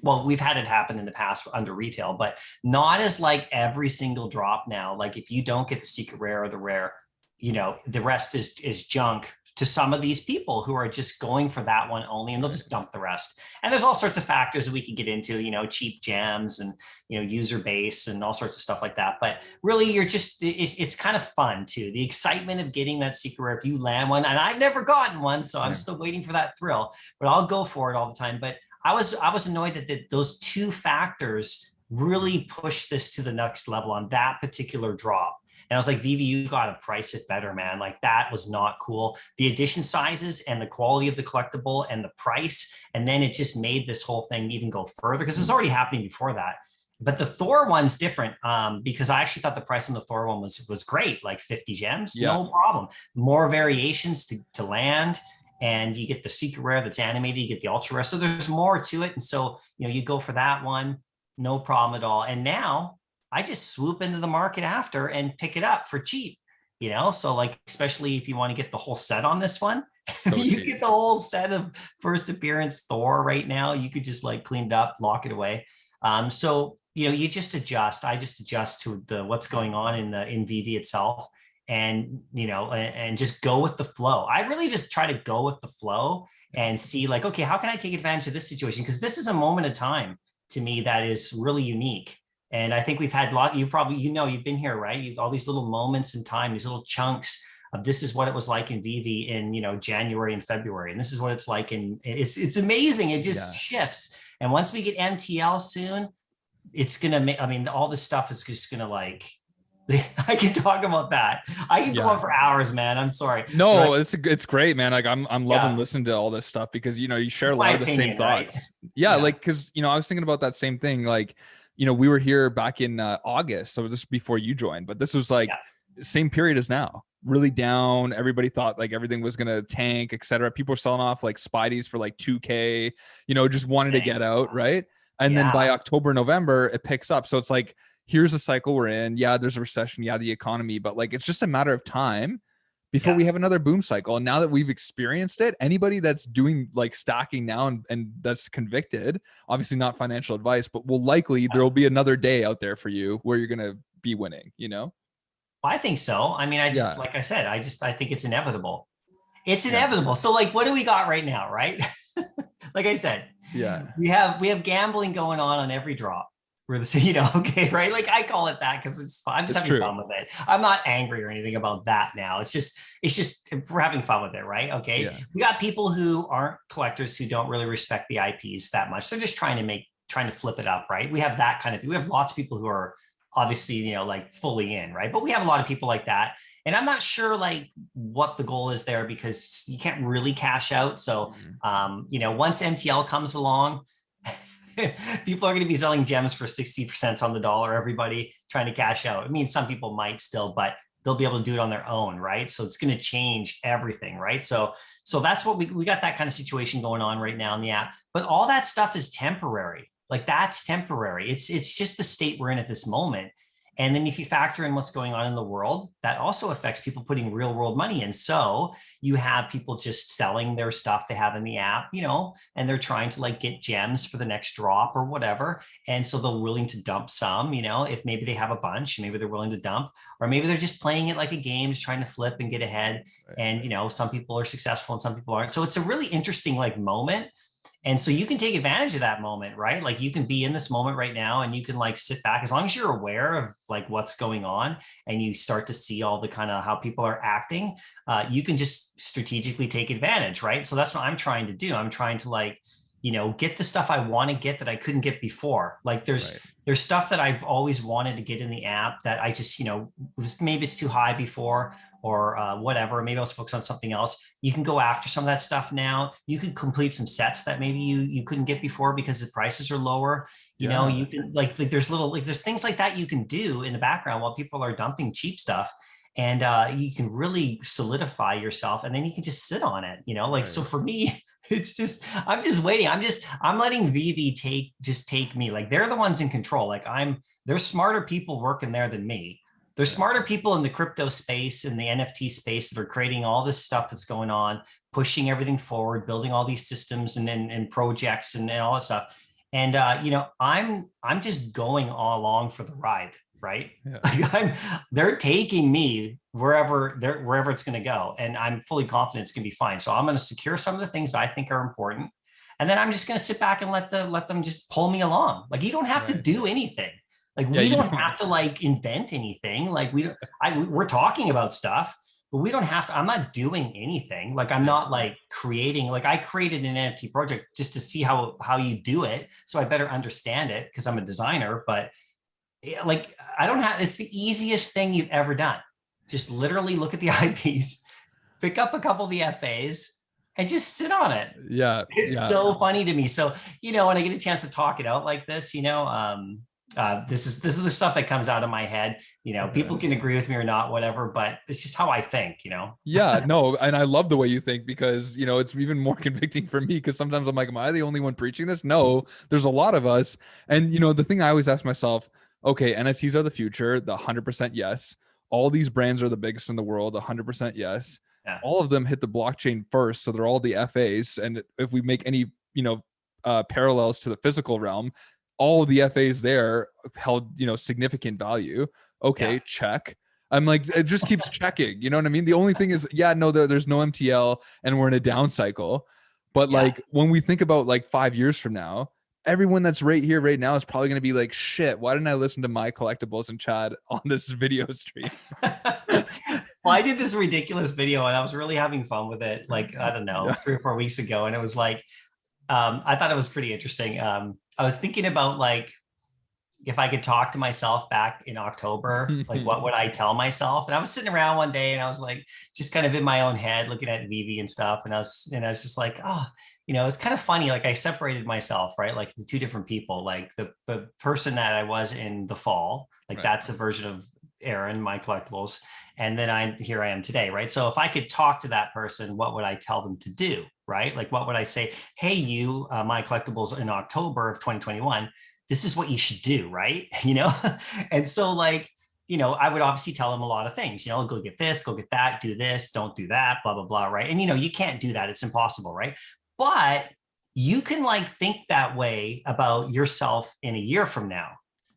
well, we've had it happen in the past under retail, but not as like every single drop now. Like if you don't get the secret rare or the rare, the rest is junk to some of these people who are just going for that one only, and they'll just dump the rest. And there's all sorts of factors that we can get into, cheap gems and, user base and all sorts of stuff like that. But really it's kind of fun too. The excitement of getting that secret rare, if you land one, and I've never gotten one, so I'm still waiting for that thrill, but I'll go for it all the time. But I was annoyed that those two factors really pushed this to the next level on that particular drop. And I was like, Veve, you got to price it better, man. Like that was not cool. The edition sizes and the quality of the collectible and the price. And then it just made this whole thing even go further because it was already happening before that. But the Thor one's different because I actually thought the price on the Thor one was great, like 50 gems, no problem. More variations to land. And you get the secret rare that's animated, you get the ultra rare. So there's more to it. And so, you go for that one, no problem at all. And now I just swoop into the market after and pick it up for cheap, So like, especially if you want to get the whole set on this one, so you get the whole set of first appearance Thor right now. You could just like clean it up, lock it away. So, you just adjust. I just adjust to what's going on in Veve itself. And and just go with the flow. I really just try to go with the flow and see like, okay, how can I take advantage of this situation? Because this is a moment of time to me that is really unique. And I think we've had you've been here, right? All these little moments in time, these little chunks of this is what it was like in Veve in January and February, and this is what it's like it's amazing. It just shifts. And once we get MTL soon, it's gonna make. I mean, all this stuff is just gonna like. I can talk about that. I can go on for hours, man. I'm sorry. No, it's great, man. Like I'm loving listening to all this stuff because you share a lot of the same thoughts. Right? Yeah, like because I was thinking about that same thing. Like we were here back in August, so this before you joined, but this was like same period as now. Really down. Everybody thought like everything was gonna tank, etc. People were selling off like Spideys for like 2K. Just wanted to get out, right? And then by October, November, it picks up. So it's like, here's the cycle we're in. Yeah, there's a recession. Yeah, the economy, but like, it's just a matter of time before we have another boom cycle. And now that we've experienced it, anybody that's doing like stacking now and that's convicted, obviously not financial advice, but will likely, there will be another day out there for you where you're going to be winning, I think so. I mean, like I said, I think it's inevitable. It's inevitable. So like, what do we got right now? Right. Like I said, we have gambling going on every drop. We're okay, right? Like I call it that because I'm just having fun with it. I'm not angry or anything about that now. It's just we're having fun with it, right? Okay. We got people who aren't collectors who don't really respect the IPs that much. They're just trying to flip it up, right? We have that kind of. We have lots of people who are obviously like fully in, right? But we have a lot of people like that. And I'm not sure like what the goal is there because you can't really cash out. So, once MTL comes along, people are going to be selling gems for 60% on the dollar, everybody trying to cash out. I mean, some people might still, but they'll be able to do it on their own, right? So it's going to change everything, right? So that's what we got that kind of situation going on right now in the app. But all that stuff is temporary. Like that's temporary. It's just the state we're in at this moment. And then if you factor in what's going on in the world, that also affects people putting real world money in. So you have people just selling their stuff they have in the app, and they're trying to like get gems for the next drop or whatever. And so they're willing to dump some, if maybe they have a bunch, maybe they're willing to dump, or maybe they're just playing it like a game, just trying to flip and get ahead. Right. And, some people are successful and some people aren't. So it's a really interesting like moment. And so you can take advantage of that moment, right? Like you can be in this moment right now and you can like sit back as long as you're aware of like what's going on and you start to see all the kind of how people are acting, you can just strategically take advantage, right? So that's what I'm trying to do. I'm trying to like, get the stuff I want to get that I couldn't get before. Like there's stuff that I've always wanted to get in the app that I just, maybe it's too high before or whatever. Maybe I was focused on something else. You can go after some of that stuff now. You can complete some sets that maybe you couldn't get before because the prices are lower. You can like there's there's things like that you can do in the background while people are dumping cheap stuff. And you can really solidify yourself and then you can just sit on it, So for me, it's just, I'm just waiting. I'm letting Veve take me. Like they're the ones in control. Like there's smarter people working there than me. There's smarter people in the crypto space and the NFT space that are creating all this stuff that's going on, pushing everything forward, building all these systems and projects and all that stuff. And I'm just going all along for the ride, right? Yeah. Like they're taking me wherever it's going to go, and I'm fully confident it's going to be fine. So I'm going to secure some of the things that I think are important, and then I'm just going to sit back and let them just pull me along. Like you don't have to Right. do anything. Like Yeah, we you don't don't. have to like invent anything. Like we're talking about stuff, but we don't have to. I'm not doing anything. Like I'm Yeah. not like creating. Like I created an NFT project just to see how you do it, so I better understand it because I'm a designer. But like I don't have. It's the easiest thing you've ever done. Just literally look at the IPs, pick up a couple of the FAs, and just sit on it. Yeah. It's Yeah. so funny to me. So, when I get a chance to talk it out like this, this is the stuff that comes out of my head. People can agree with me or not, whatever, but it's just how I think. Yeah, no, and I love the way you think because it's even more convicting for me because sometimes I'm like, am I the only one preaching this? No, there's a lot of us. And the thing I always ask myself, okay, NFTs are the future, the 100% yes. All these brands are the biggest in the world, 100% yes. Yeah. All of them hit the blockchain first, so they're all the FAs. And if we make any, parallels to the physical realm, all of the FAs there held, significant value. Okay, Yeah. check. I'm like, it just keeps checking. You know what I mean? The only thing is, yeah, no, there's no MTL and we're in a down cycle. But Yeah. like when we think about like 5 years from now, everyone that's right here, right now is probably going to be like, shit, why didn't I listen to Mycollectibles and Chad on this video stream? Well, I did this ridiculous video and I was really having fun with it. Like, I don't know, Yeah. 3 or 4 weeks ago. And it was like, I thought it was pretty interesting. I was thinking about like, if I could talk to myself back in October, like what would I tell myself? And I was sitting around one day and I was like, just kind of in my own head, looking at Veve and stuff. And I was just like, oh, it's kind of funny. Like I separated myself, right? Like the two different people, like the person that I was in the fall, like Right. that's a version of Aaron, my collectibles. And then here I am today, right? So if I could talk to that person, what would I tell them to do, right? Like what would I say? Hey, you, my collectibles in October of 2021, this is what you should do, right? And so like, I would obviously tell them a lot of things, go get this, go get that, do this, don't do that, blah, blah, blah, right? And, you can't do that. It's impossible, right? But you can like think that way about yourself in a year from now.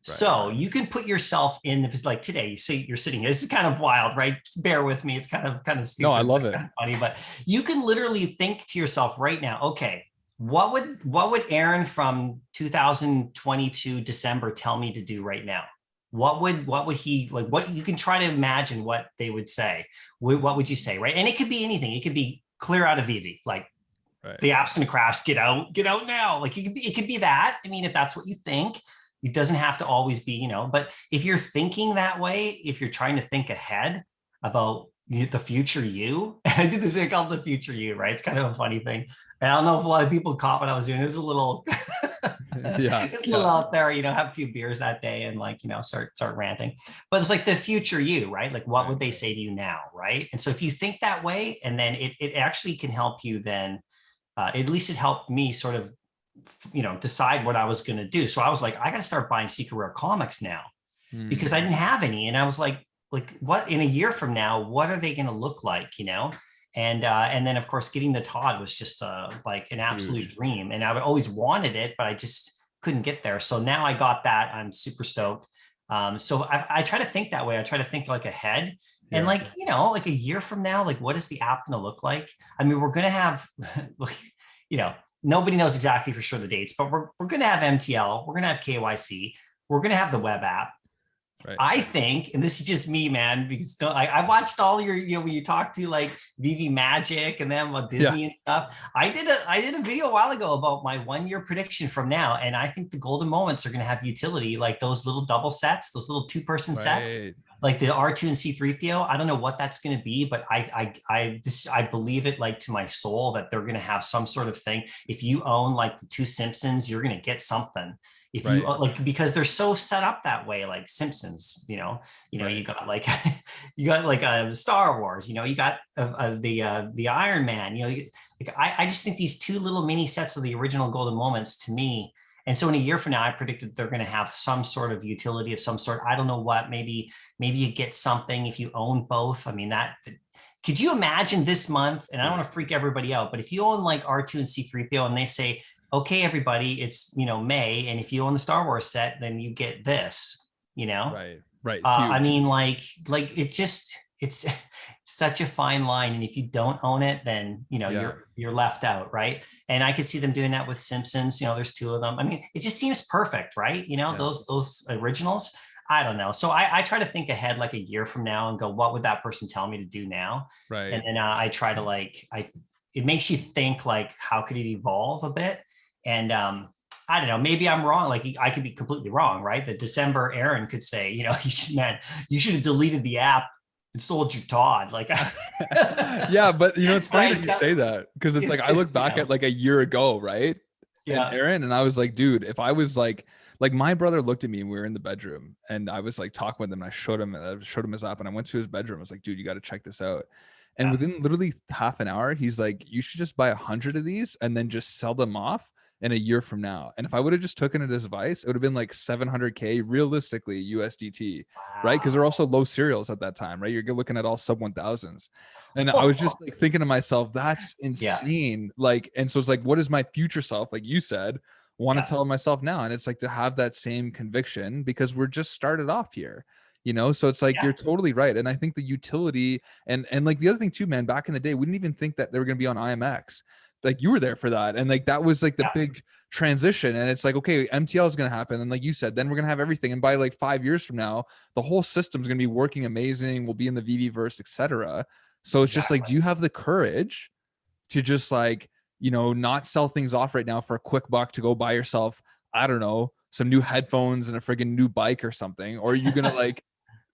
Right. So you can put yourself in the, like today, you say you're sitting here. This is kind of wild, right? Bear with me. It's kind of stupid. No, I love it. Kind of funny, but you can literally think to yourself right now, okay, what would Aaron from 2022 December tell me to do right now? What would he like? What you can try to imagine what they would say. What would you say, right? And it could be anything. It could be clear out of Veve, like right. The app's going to crash. Get out now. Like it could be that. I mean, if that's what you think, it doesn't have to always be, But if you're thinking that way, if you're trying to think ahead about the future you, I did this thing called the future you, right? It's kind of a funny thing. And I don't know if a lot of people caught what I was doing. It was a little, it's a little out there, have a few beers that day and like, start ranting. But it's like the future you, right? Like what would they say to you now, right? And so if you think that way, and then it actually can help you then, at least it helped me sort of, decide what I was going to do. So I was like, I got to start buying secret rare comics now because I didn't have any. And I was like what in a year from now, what are they going to look like, And then of course getting the Todd was just like an absolute dream, and I always wanted it, but I just couldn't get there. So now I got that. I'm super stoked. So I try to think that way. I try to think like ahead, and like like a year from now, like what is the app going to look like? I mean, we're going to have like nobody knows exactly for sure the dates, but we're going to have MTL, we're going to have KYC, we're going to have the web app. Right. I think, and this is just me, man, because I watched all your, when you talk to like Veve Magic and then about Disney and stuff. I did a video a while ago about my 1-year prediction from now, and I think the golden moments are going to have utility, like those little double sets, those little 2-person sets, like the R2 and C3PO. I don't know what that's going to be, but I believe it like to my soul that they're going to have some sort of thing. If you own like the 2 Simpsons, you're going to get something. If you like, because they're so set up that way, like Simpsons, you got like Star Wars, you got the Iron Man, like I just think these 2 little mini sets of the original golden moments to me. And so in a year from now, I predicted they're going to have some sort of utility of some sort. I don't know what, maybe you get something if you own both. I mean, could you imagine this month? And I don't want to freak everybody out, but if you own like R2 and C3PO and they say, okay, everybody, it's, May, and if you own the Star Wars set, then you get this, you know? Right. I Huge. mean, like it's such a fine line, and if you don't own it, then Yeah. you're left out, right? And I could see them doing that with Simpsons. There's two of them. I mean, it just seems perfect, right? Yeah. Those originals. I don't know. So I try to think ahead like a year from now and go, what would that person tell me to do now? And Right. then I try to it makes you think like, how could it evolve a bit? And I don't know, maybe I'm wrong. Like I could be completely wrong, right? That December Aaron could say, you should have deleted the app and sold your Todd. Like, Yeah, but it's funny that like you say that, because it's like it's I look just, back at like a year ago, right? And yeah, Aaron and I was like, dude, if I was like my brother looked at me and we were in the bedroom and I was like talking with him and I showed him his app and I went to his bedroom. I was like, dude, you got to check this out. And yeah, within literally half an hour, he's like, you should just buy 100 of these and then just sell them off in a year from now. And if I would have just taken it as advice, it would have been like 700K realistically USDT, right? Because they're wow. also low serials at that time, right? You're looking at all sub 1000s. And I was just like thinking to myself, that's Yeah, insane. Like, and so it's like, what is my future self, like you said, want to yeah, tell myself now? And it's like to have that same conviction because we're just started off here. So it's like yeah, you're totally right. And I think the utility and like the other thing too, man, back in the day, we didn't even think that they were going to be on IMX. Like you were there for that. And like that was like the yeah, big transition. And it's like, okay, MTL is going to happen. And like you said, then we're going to have everything. And by like 5 years from now, the whole system's going to be working amazing. We'll be in the VV verse, etc. So it's just like, exactly. do you have the courage to just like, not sell things off right now for a quick buck to go buy yourself, I don't know, some new headphones and a friggin' new bike or something? Or are you going to like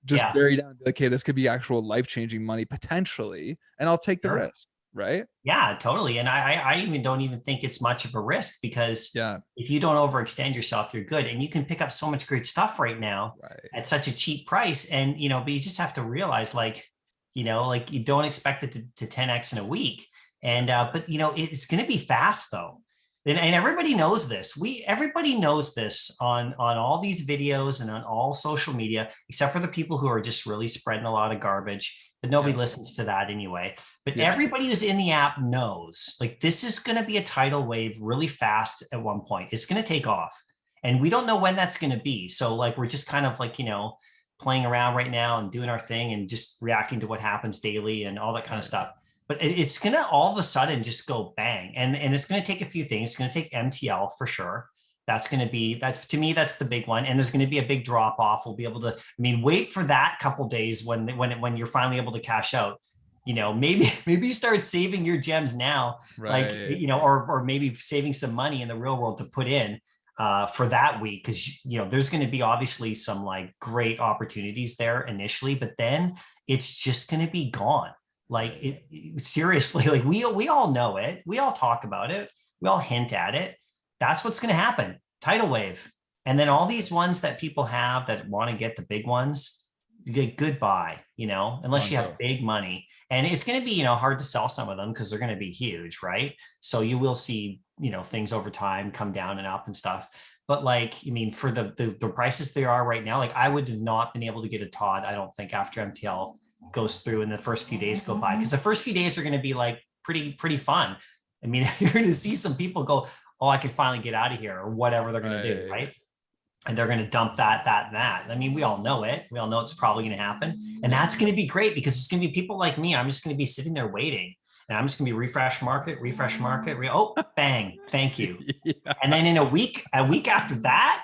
just Yeah, bury down and be like, okay, this could be actual life-changing money potentially, and I'll take the sure. risk, right? Yeah, totally. And I even don't even think it's much of a risk, because Yeah. if you don't overextend yourself, you're good. And you can pick up so much great stuff right now Right. at such a cheap price. And, but you just have to realize like you don't expect it to 10x in a week. And, but, it's going to be fast though. And everybody knows this. Everybody knows this on all these videos and on all social media, except for the people who are just really spreading a lot of garbage. But nobody Yeah. listens to that anyway. But Yeah. everybody who's in the app knows like this is going to be a tidal wave really fast at one point. It's going to take off. And we don't know when that's going to be. So like we're just kind of like, playing around right now and doing our thing and just reacting to what happens daily and all that kind of Right. stuff. But it's going to all of a sudden just go bang. And it's going to take a few things. It's going to take MTL for sure. That's going to be that, to me, that's the big one. And there's going to be a big drop off. We'll be able to, I mean, wait for that couple days when you're finally able to cash out. Maybe start saving your gems now, like, Right. or maybe saving some money in the real world to put in for that week, because there's going to be obviously some like great opportunities there initially, but then it's just going to be gone. Like Right. seriously, like we all know it, we all talk about it, we all hint at it. That's what's going to happen. Tidal wave. And then all these ones that people have that want to get the big ones, goodbye, unless you have Gonzo. big money. And it's going to be, hard to sell some of them because they're going to be huge, right? So you will see, things over time come down and up and stuff. But like, I mean, for the prices they are right now, like I would have not been able to get a Todd, I don't think, after MTL goes through and the first few days go by, because the first few days are going to be like pretty fun. I mean, you're going to see some people go, oh, I can finally get out of here, or whatever they're going to do, Right. right? And they're going to dump that. I mean, we all know it. We all know it's probably going to happen. And Yeah. that's going to be great, because it's going to be people like me. I'm just going to be sitting there waiting, and I'm just going to be refresh market, oh, bang, thank you. Yeah. And then in a week after that,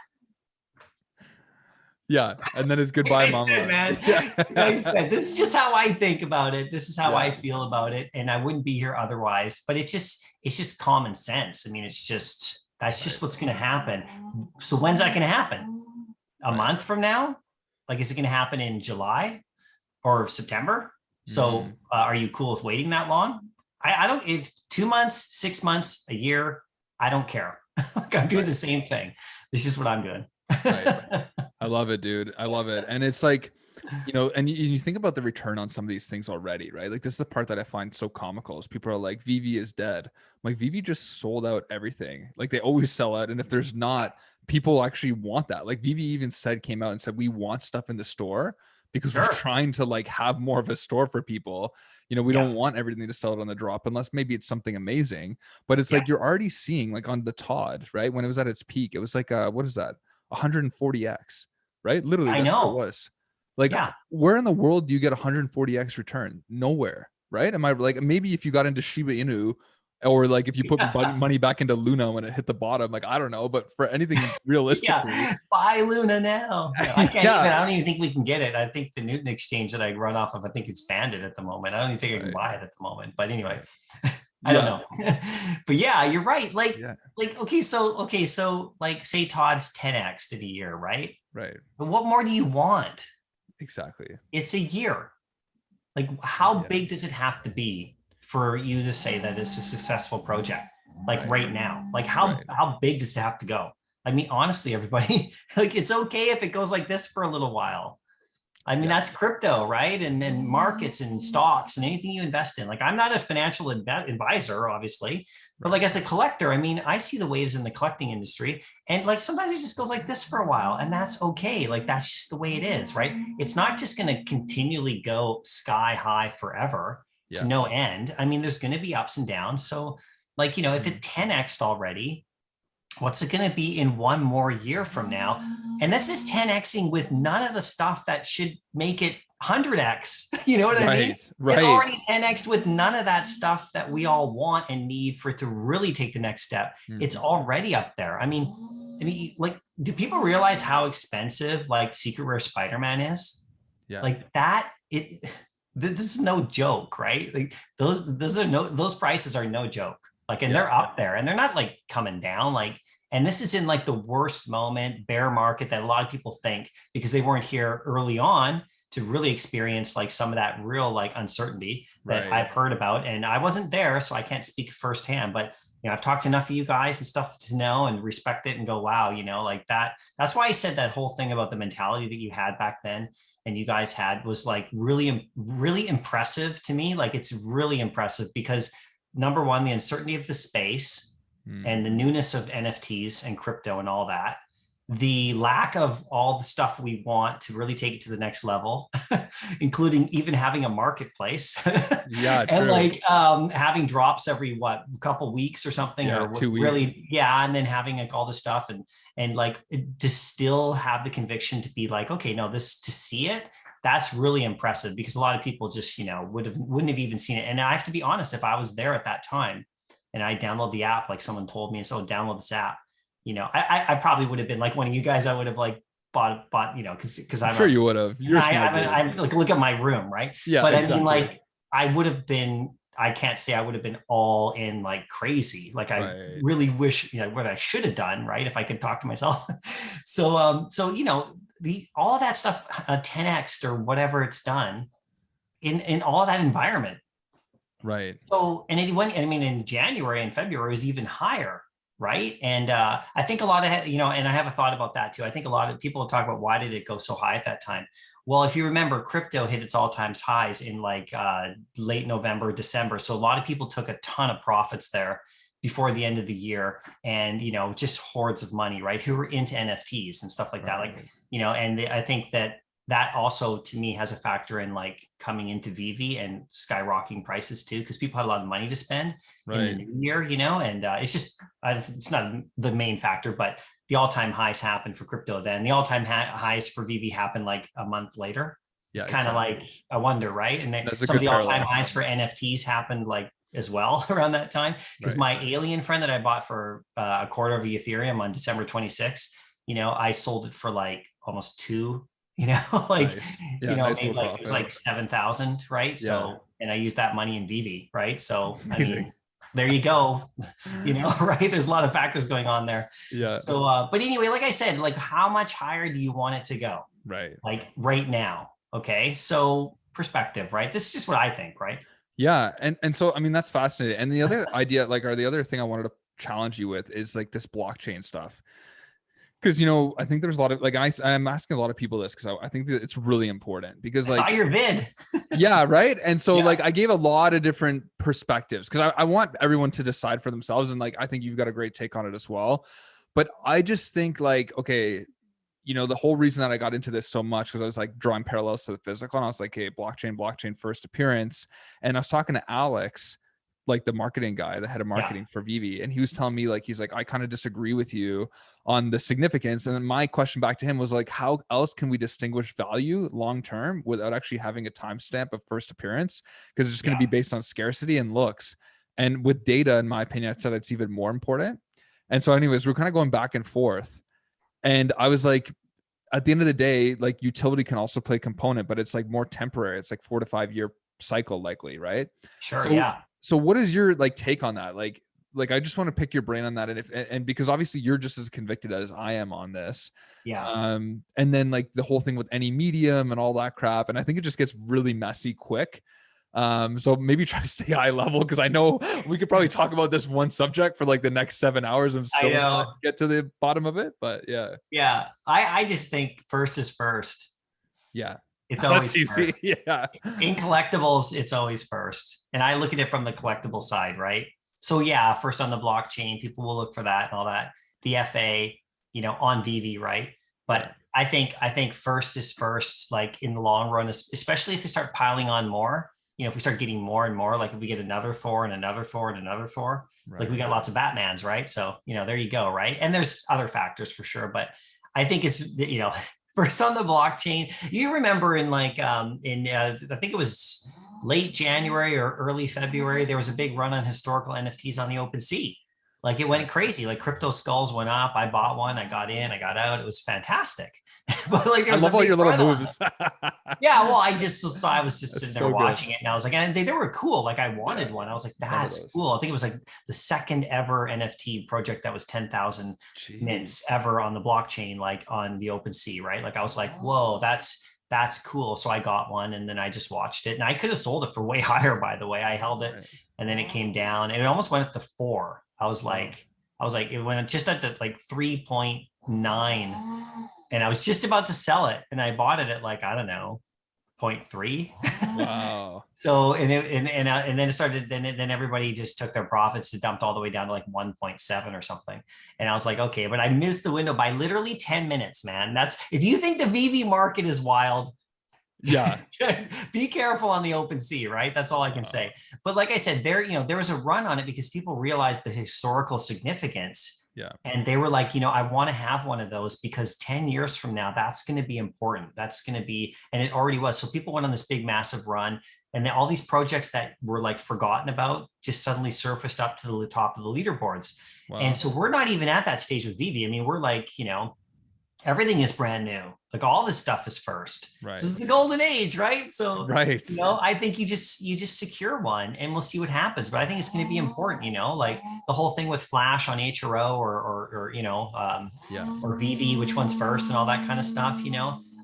Yeah. And then it's like goodbye, I said, mama. man, Yeah. like I said, this is just how I think about it. This is how Yeah. I feel about it. And I wouldn't be here otherwise. But it's just common sense. I mean, that's Right. just what's going to happen. So when's that going to happen? A Right. month from now? Like, is it going to happen in July or September? Mm-hmm. So are you cool with waiting that long? I don't, if 2 months, 6 months, a year, I don't care. Like, I'm doing Right. the same thing. This is what I'm doing. Right. I love it, dude. I love it. And it's like, and you think about the return on some of these things already, right? Like this is the part that I find so comical is people are like, VV is dead. I'm like, VV just sold out everything. Like they always sell out. And if there's not, people actually want that. Like VV even came out and said, we want stuff in the store, because we're Sure. trying to like have more of a store for people. You know, we don't want everything to sell it on the drop unless maybe it's something amazing. But it's like you're already seeing like on the Todd, right? When it was at its peak, it was like what is that? 140x, right? Literally, I that's what it know. was. Like, Yeah. where in the world do you get 140x return? Nowhere, right? Am I like, maybe if you got into Shiba Inu, or like if you put money back into Luna when it hit the bottom, like I don't know, but for anything realistically, Buy Luna now. No, I can't yeah, even. I don't even think we can get it. I think the Newton exchange that I run off of, I think it's banned it at the moment. I don't even think I can buy it at the moment. But anyway, I don't know. But yeah, you're right. Like okay, so like say Todd's 10x in a year, right? Right. But what more do you want? Exactly. It's a year. Like, how big does it have to be for you to say that it's a successful project? Like right now, like how big does it have to go? I mean, honestly, everybody, like it's okay if it goes like this for a little while. I mean, that's crypto, right? And markets and stocks and anything you invest in. Like, I'm not a financial advisor, obviously, but like as a collector, I mean, I see the waves in the collecting industry, and like sometimes it just goes like this for a while, and that's okay. Like that's just the way it is, right? It's not just going to continually go sky high forever to no end. I mean, there's going to be ups and downs. So, like, you know, if it 10x'd already, what's it going to be in one more year from now? And that's just 10xing with none of the stuff that should make it 100x. You know what I mean? Right. It's already 10x with none of that stuff that we all want and need for it to really take the next step. It's already up there. I mean, like, do people realize how expensive like Secret Rare Spider-Man is? Yeah. Like that, this is no joke, right? Like those prices are no joke. Like, and they're up there and they're not like coming down. Like, and this is in like the worst moment, bear market that a lot of people think, because they weren't here early on to really experience like some of that real like uncertainty that I've heard about. And I wasn't there, so I can't speak firsthand, but you know, I've talked to enough of you guys and stuff to know and respect it and go, wow, you know, like that. That's why I said that whole thing about the mentality that you had back then and you guys had was like really, really impressive to me. Like, it's really impressive because number one, the uncertainty of the space and the newness of NFTs and crypto and all that, the lack of all the stuff we want to really take it to the next level, including even having a marketplace. And true. Like having drops every couple weeks or something, or 2 weeks. Really, and then having like all the stuff and like to still have the conviction to be like, okay, no, this to see it. That's really impressive, because a lot of people just, you know, wouldn't have even seen it. And I have to be honest, if I was there at that time and I download the app, like someone told me, so download this app, you know, I probably would have been like one of you guys. I would have like bought, you know, because I'm sure you would have. I'm like, look at my room, right? Yeah, but exactly. I mean, like I would have been. I can't say I would have been all in like crazy. Like I really wish, you know, what I should have done, right? If I could talk to myself. So you know, all that stuff 10x or whatever it's done in all that environment. Right. So, and it went, I mean, in January and February it was even higher. Right. And I think a lot of, you know, and I have a thought about that too. I think a lot of people talk about why did it go so high at that time? Well, if you remember, crypto hit its all-time highs in like late November, December. So a lot of people took a ton of profits there before the end of the year, and, you know, just hordes of money, right? Who were into NFTs and stuff like that. Like, you know, and I think that also to me has a factor in like coming into Veve and skyrocketing prices too, because people had a lot of money to spend in the new year, you know, and it's just, it's not the main factor, but the all-time highs happened for crypto then. The all-time highs for Veve happened like a month later. It's kind of like, I wonder, right? And then some of the all-time highs for NFTs happened like as well around that time, because my alien friend that I bought for a quarter of Ethereum on December 26th, you know, I sold it for like almost $2, you know, like, you know, made like, it was like 7,000, right? So, and I used that money in Veve, right? So, I mean, there you go, you know, right? There's a lot of factors going on there. Yeah. So, but anyway, like I said, like how much higher do you want it to go? Right. Like right now. Okay. So perspective, right? This is just what I think, right? Yeah. And so, I mean, that's fascinating. And the other idea, like, or the other thing I wanted to challenge you with is like this blockchain stuff. Because, you know, I think there's a lot of like, I'm asking a lot of people this because I think that it's really important, because like, I saw your vid. Yeah. Right. And so like, I gave a lot of different perspectives because I want everyone to decide for themselves. And like, I think you've got a great take on it as well. But I just think like, okay, you know, the whole reason that I got into this so much was I was like drawing parallels to the physical, and I was like, hey, blockchain first appearance. And I was talking to Alex, like the marketing guy, the head of Yeah, marketing for Veve, and he was telling me like, he's like, I kind of disagree with you on the significance. And then my question back to him was like, how else can we distinguish value long term without actually having a timestamp of first appearance? Because it's just going to be based on scarcity and looks. And with data, in my opinion, I said it's even more important. And so, anyways, we're kind of going back and forth. And I was like, at the end of the day, like utility can also play a component, but it's like more temporary. It's like 4 to 5 year cycle likely, right? sure. So Yeah. so what is your like take on that? Like I just want to pick your brain on that. And because obviously you're just as convicted as I am on this. Yeah. And then like the whole thing with any medium and all that crap. And I think it just gets really messy quick. So maybe try to stay high level, because I know we could probably talk about this one subject for like the next 7 hours and I still know. not get to the bottom of it. But yeah. Yeah. I just think first is first. Yeah. It's That's always easy. first. Yeah. In collectibles, it's always first. And I look at it from the collectible side, right? So yeah, first on the blockchain, people will look for that and all that. The FA, on VV, right? But I think first is first, like in the long run, especially if they start piling on more. If we start getting more and more, like if we get another Thor and another Thor and another Thor, like we got lots of Batmans, right? So, there you go, right? And there's other factors for sure, but I think it's, first on the blockchain. You remember in like I think it was late January or early February, there was a big run on historical NFTs on the open sea. Like it went crazy. Like crypto skulls went up. I bought one. I got in. I got out. It was fantastic. But like there I was love a all big your little run moves. yeah, well, I was just That's sitting there so good. watching it, and I was like, and they were cool. Like I wanted one. I was like, that's cool. I think it was like the second ever NFT project that was 10,000 mints ever on the blockchain, like on the open sea, right? Like I was like, whoa, that's cool. So I got one, and then I just watched it, and I could have sold it for way higher. By the way, I held it, and then it came down, and it almost went up to 4. I was like, it went just at the like 3.9. And I was just about to sell it, and I bought it at like, I don't know, 0.3. Wow. So and then it started. Then everybody just took their profits and dumped all the way down to like 1.7 or something. And I was like, okay, but I missed the window by literally 10 minutes, man. That's if you think the VV market is wild. Yeah. Be careful on the open sea, right? That's all I can say. But like I said, there was a run on it because people realized the historical significance. Yeah. And they were like, I want to have one of those because 10 years from now, that's going to be important. That's going to be, and it already was. So people went on this big, massive run. And then all these projects that were like forgotten about just suddenly surfaced up to the top of the leaderboards. Wow. And so we're not even at that stage with Veve. I mean, we're like, everything is brand new. Like all this stuff is first. Right. This is the golden age, right? So, I think you just secure one, and we'll see what happens. But I think it's going to be important, like the whole thing with Flash on HRO or or VV, which one's first, and all that kind of stuff.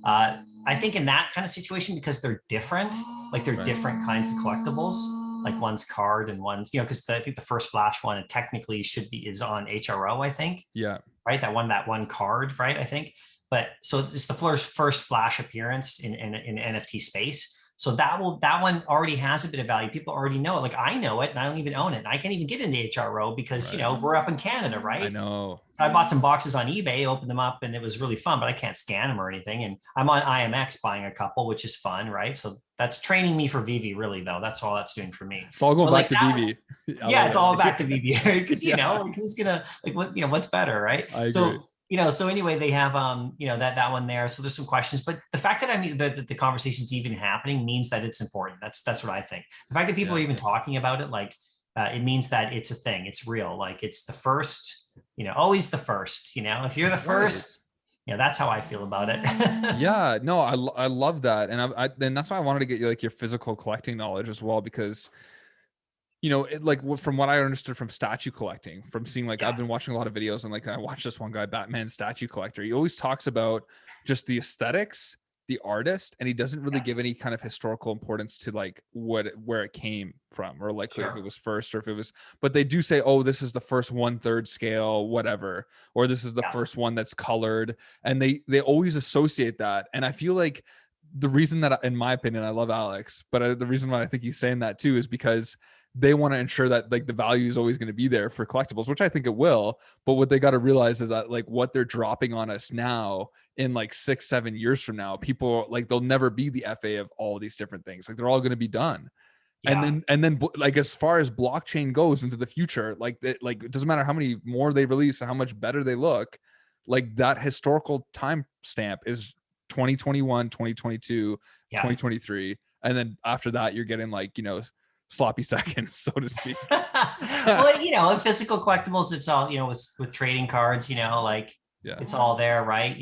I think in that kind of situation, because they're different, like they're different kinds of collectibles. Like one's card and one's, because I think the first Flash one technically is on HRO, I think. Yeah. Right. That one card, right? I think. But so it's the first Flash appearance in NFT space. So that one already has a bit of value. People already know it. Like I know it, and I don't even own it. And I can't even get into HRO because we're up in Canada, right? I know. So I bought some boxes on eBay, opened them up, and it was really fun. But I can't scan them or anything. And I'm on IMX buying a couple, which is fun, right? So that's training me for VV, really, though. That's all that's doing for me. It's all going back to VV. Yeah, it's all back to VV because who's gonna like what what's better, right? I agree. So anyway, they have that one there. So there's some questions, but the fact that the conversation's even happening means that it's important. That's what I think. The fact that people are even talking about it, like it means that it's a thing. It's real. Like it's the first. Always the first. If you're the first, that's how I feel about it. Yeah, no, I love that, and that's why I wanted to get you like your physical collecting knowledge as well, because from what I understood from statue collecting, from seeing I've been watching a lot of videos, and like I watched this one guy, Batman statue collector. He always talks about just the aesthetics, the artist, and he doesn't really give any kind of historical importance to like where it came from, or like if it was first, or if it was. But they do say, oh, this is the first 1/3 scale, whatever, or this is the first one that's colored, and they always associate that. And I feel like the reason that, in my opinion, I love Alex, but the reason why I think he's saying that too is because they want to ensure that like the value is always going to be there for collectibles, which I think it will. But what they got to realize is that like what they're dropping on us now in like 6-7 years from now, people like they'll never be the FA of all these different things. Like they're all going to be done. Yeah. And then like as far as blockchain goes into the future, like it doesn't matter how many more they release and how much better they look, like that historical time stamp is 2021, 2022, Yeah. 2023. And then after that, you're getting like, sloppy seconds, so to speak. Well, in physical collectibles, it's all, with trading cards, like it's all there, right?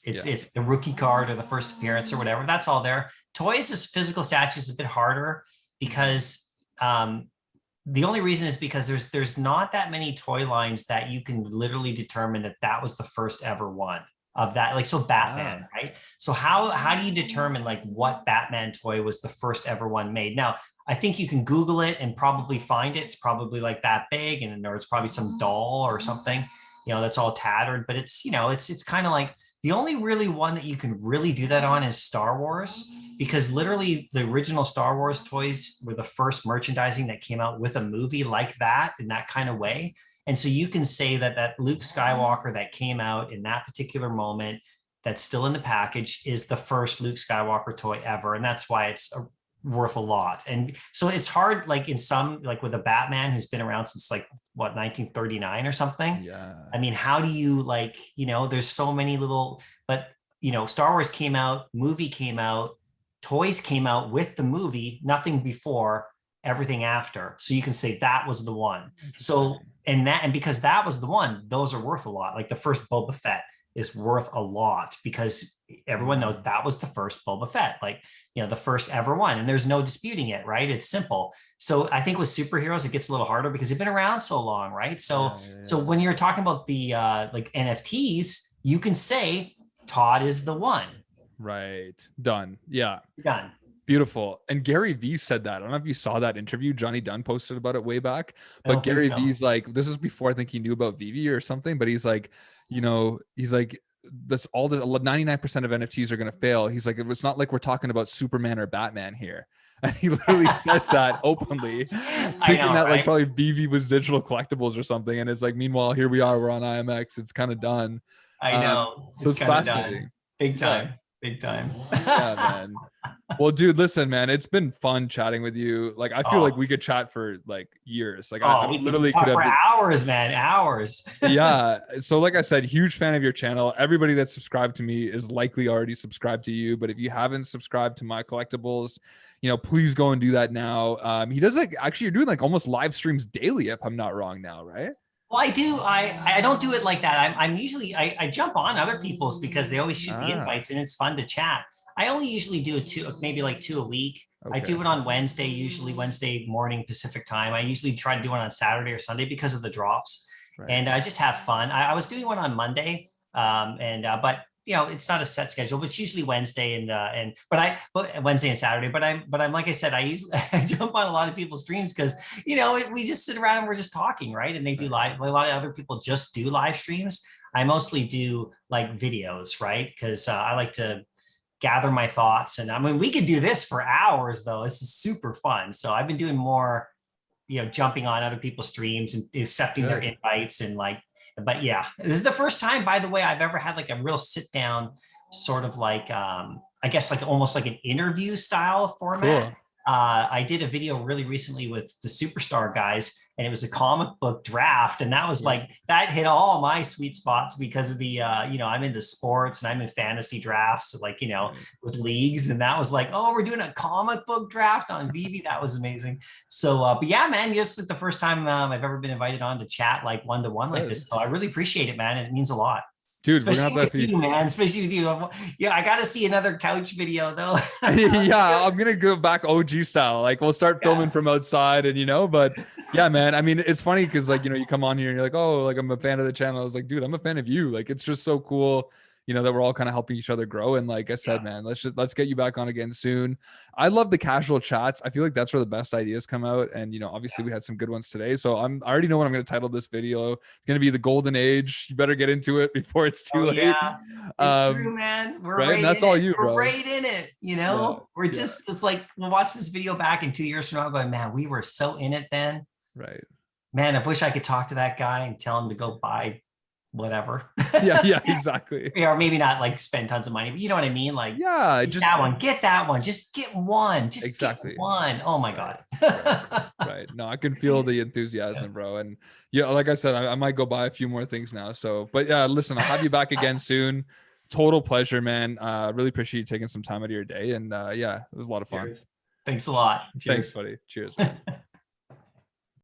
It's the rookie card or the first appearance or whatever. That's all there. Toys is physical statues a bit harder because the only reason is because there's not that many toy lines that you can literally determine that was the first ever one of that. Like, so Batman, right? So how do you determine like what Batman toy was the first ever one made? Now, I think you can Google it and probably find it. It's probably like that big, and or it's probably some doll or something, that's all tattered. But it's it's kind of like the only really one that you can really do that on is Star Wars, because literally the original Star Wars toys were the first merchandising that came out with a movie like that in that kind of way. And so you can say that Luke Skywalker that came out in that particular moment that's still in the package is the first Luke Skywalker toy ever. And that's why it's worth a lot. And so it's hard, like in some, like with a Batman who's been around since like 1939 or something. Yeah. I mean, how do you like, there's so many little, but Star Wars came out, movie came out, toys came out with the movie, nothing before, everything after. So you can say that was the one. So, and because that was the one, those are worth a lot. Like the first Boba Fett is worth a lot because everyone knows that was the first Boba Fett, like, the first ever one, and there's no disputing it, right? It's simple. So I think with superheroes, it gets a little harder because they've been around so long, right? So, so when you're talking about the like NFTs, you can say Todd is the one. Right. Done. Yeah. Done. Beautiful. And Gary Vee said that. I don't know if you saw that interview. Johnny Dunn posted about it way back. But Gary Vee's like, this is before I think he knew about Veve or something. But he's like, that's all the 99% of NFTs are going to fail. He's like, it's not like we're talking about Superman or Batman here. And he literally says that openly, thinking that like probably Veve was digital collectibles or something. And it's like, meanwhile, here we are, we're on IMX. It's kind of done. I know. So it's fascinating. Done. Big time. Yeah. Big time. Yeah, man. Well, dude, listen, man, it's been fun chatting with you. Like, I feel like we could chat for like years. Like, I literally could have for hours, man, hours. Yeah. So, like I said, huge fan of your channel. Everybody that's subscribed to me is likely already subscribed to you. But if you haven't subscribed to Mycollectibles, please go and do that now. He does like actually, you're doing like almost live streams daily, if I'm not wrong now, right? Well, I do. I don't do it like that. I'm usually I jump on other people's because they always shoot the invites and it's fun to chat. I only usually do maybe like 2 a week. Okay. I do it on Wednesday, usually Wednesday morning Pacific time. I usually try to do it on Saturday or Sunday because of the drops, and I just have fun. I was doing one on Monday, but it's not a set schedule, but it's usually Wednesday but Wednesday and Saturday. But I'm like I said, I jump on a lot of people's streams because we just sit around and we're just talking, right? And they do live. A lot of other people just do live streams. I mostly do like videos, right? Because I like to gather my thoughts. And I mean, we could do this for hours though. This is super fun. So I've been doing more, jumping on other people's streams and accepting their invites but yeah, this is the first time, by the way, I've ever had like a real sit down sort of like, I guess like almost like an interview style format. Cool. I did a video really recently with the Superstar guys, and it was a comic book draft. And that was like, that hit all my sweet spots because of the, I'm into sports and I'm in fantasy drafts, like, with leagues. And that was like, oh, we're doing a comic book draft on Veve. That was amazing. So, but yeah, man, it's like the first time I've ever been invited on to chat like one-to-one like this. So I really appreciate it, man. It means a lot. Dude, especially with you, man. Especially with you. Yeah, I got to see another couch video though. Yeah, I'm gonna go back OG style. Like we'll start filming from outside, and but yeah, man. I mean, it's funny because like you come on here and you're like, oh, like I'm a fan of the channel. I was like, dude, I'm a fan of you. Like it's just so cool. you know, that we're all kind of helping each other grow. And like I said, man, let's get you back on again soon. I love the casual chats. I feel like that's where the best ideas come out. And, you know, obviously we had some good ones today. So I already know what I'm going to title this video. It's going to be the golden age. You better get into it before it's too late. Yeah, it's true, man. We're Right. right And that's in all it. you, We're bro. right in it. You know, we're just, it's like, we'll watch this video back in 2 years from now going, man, we were so in it then. Right. Man, I wish I could talk to that guy and tell him to go buy whatever. Yeah, exactly. Or maybe not like spend tons of money, but you know what I mean? Like, yeah, get that one. Just get one. Just get one. Oh my God. Right. No, I can feel the enthusiasm, bro. And yeah, like I said, I might go buy a few more things now. So, but yeah, listen, I'll have you back again soon. Total pleasure, man. Really appreciate you taking some time out of your day. And yeah, it was a lot of fun. Cheers. Thanks a lot. Cheers. Thanks, buddy. Cheers, man.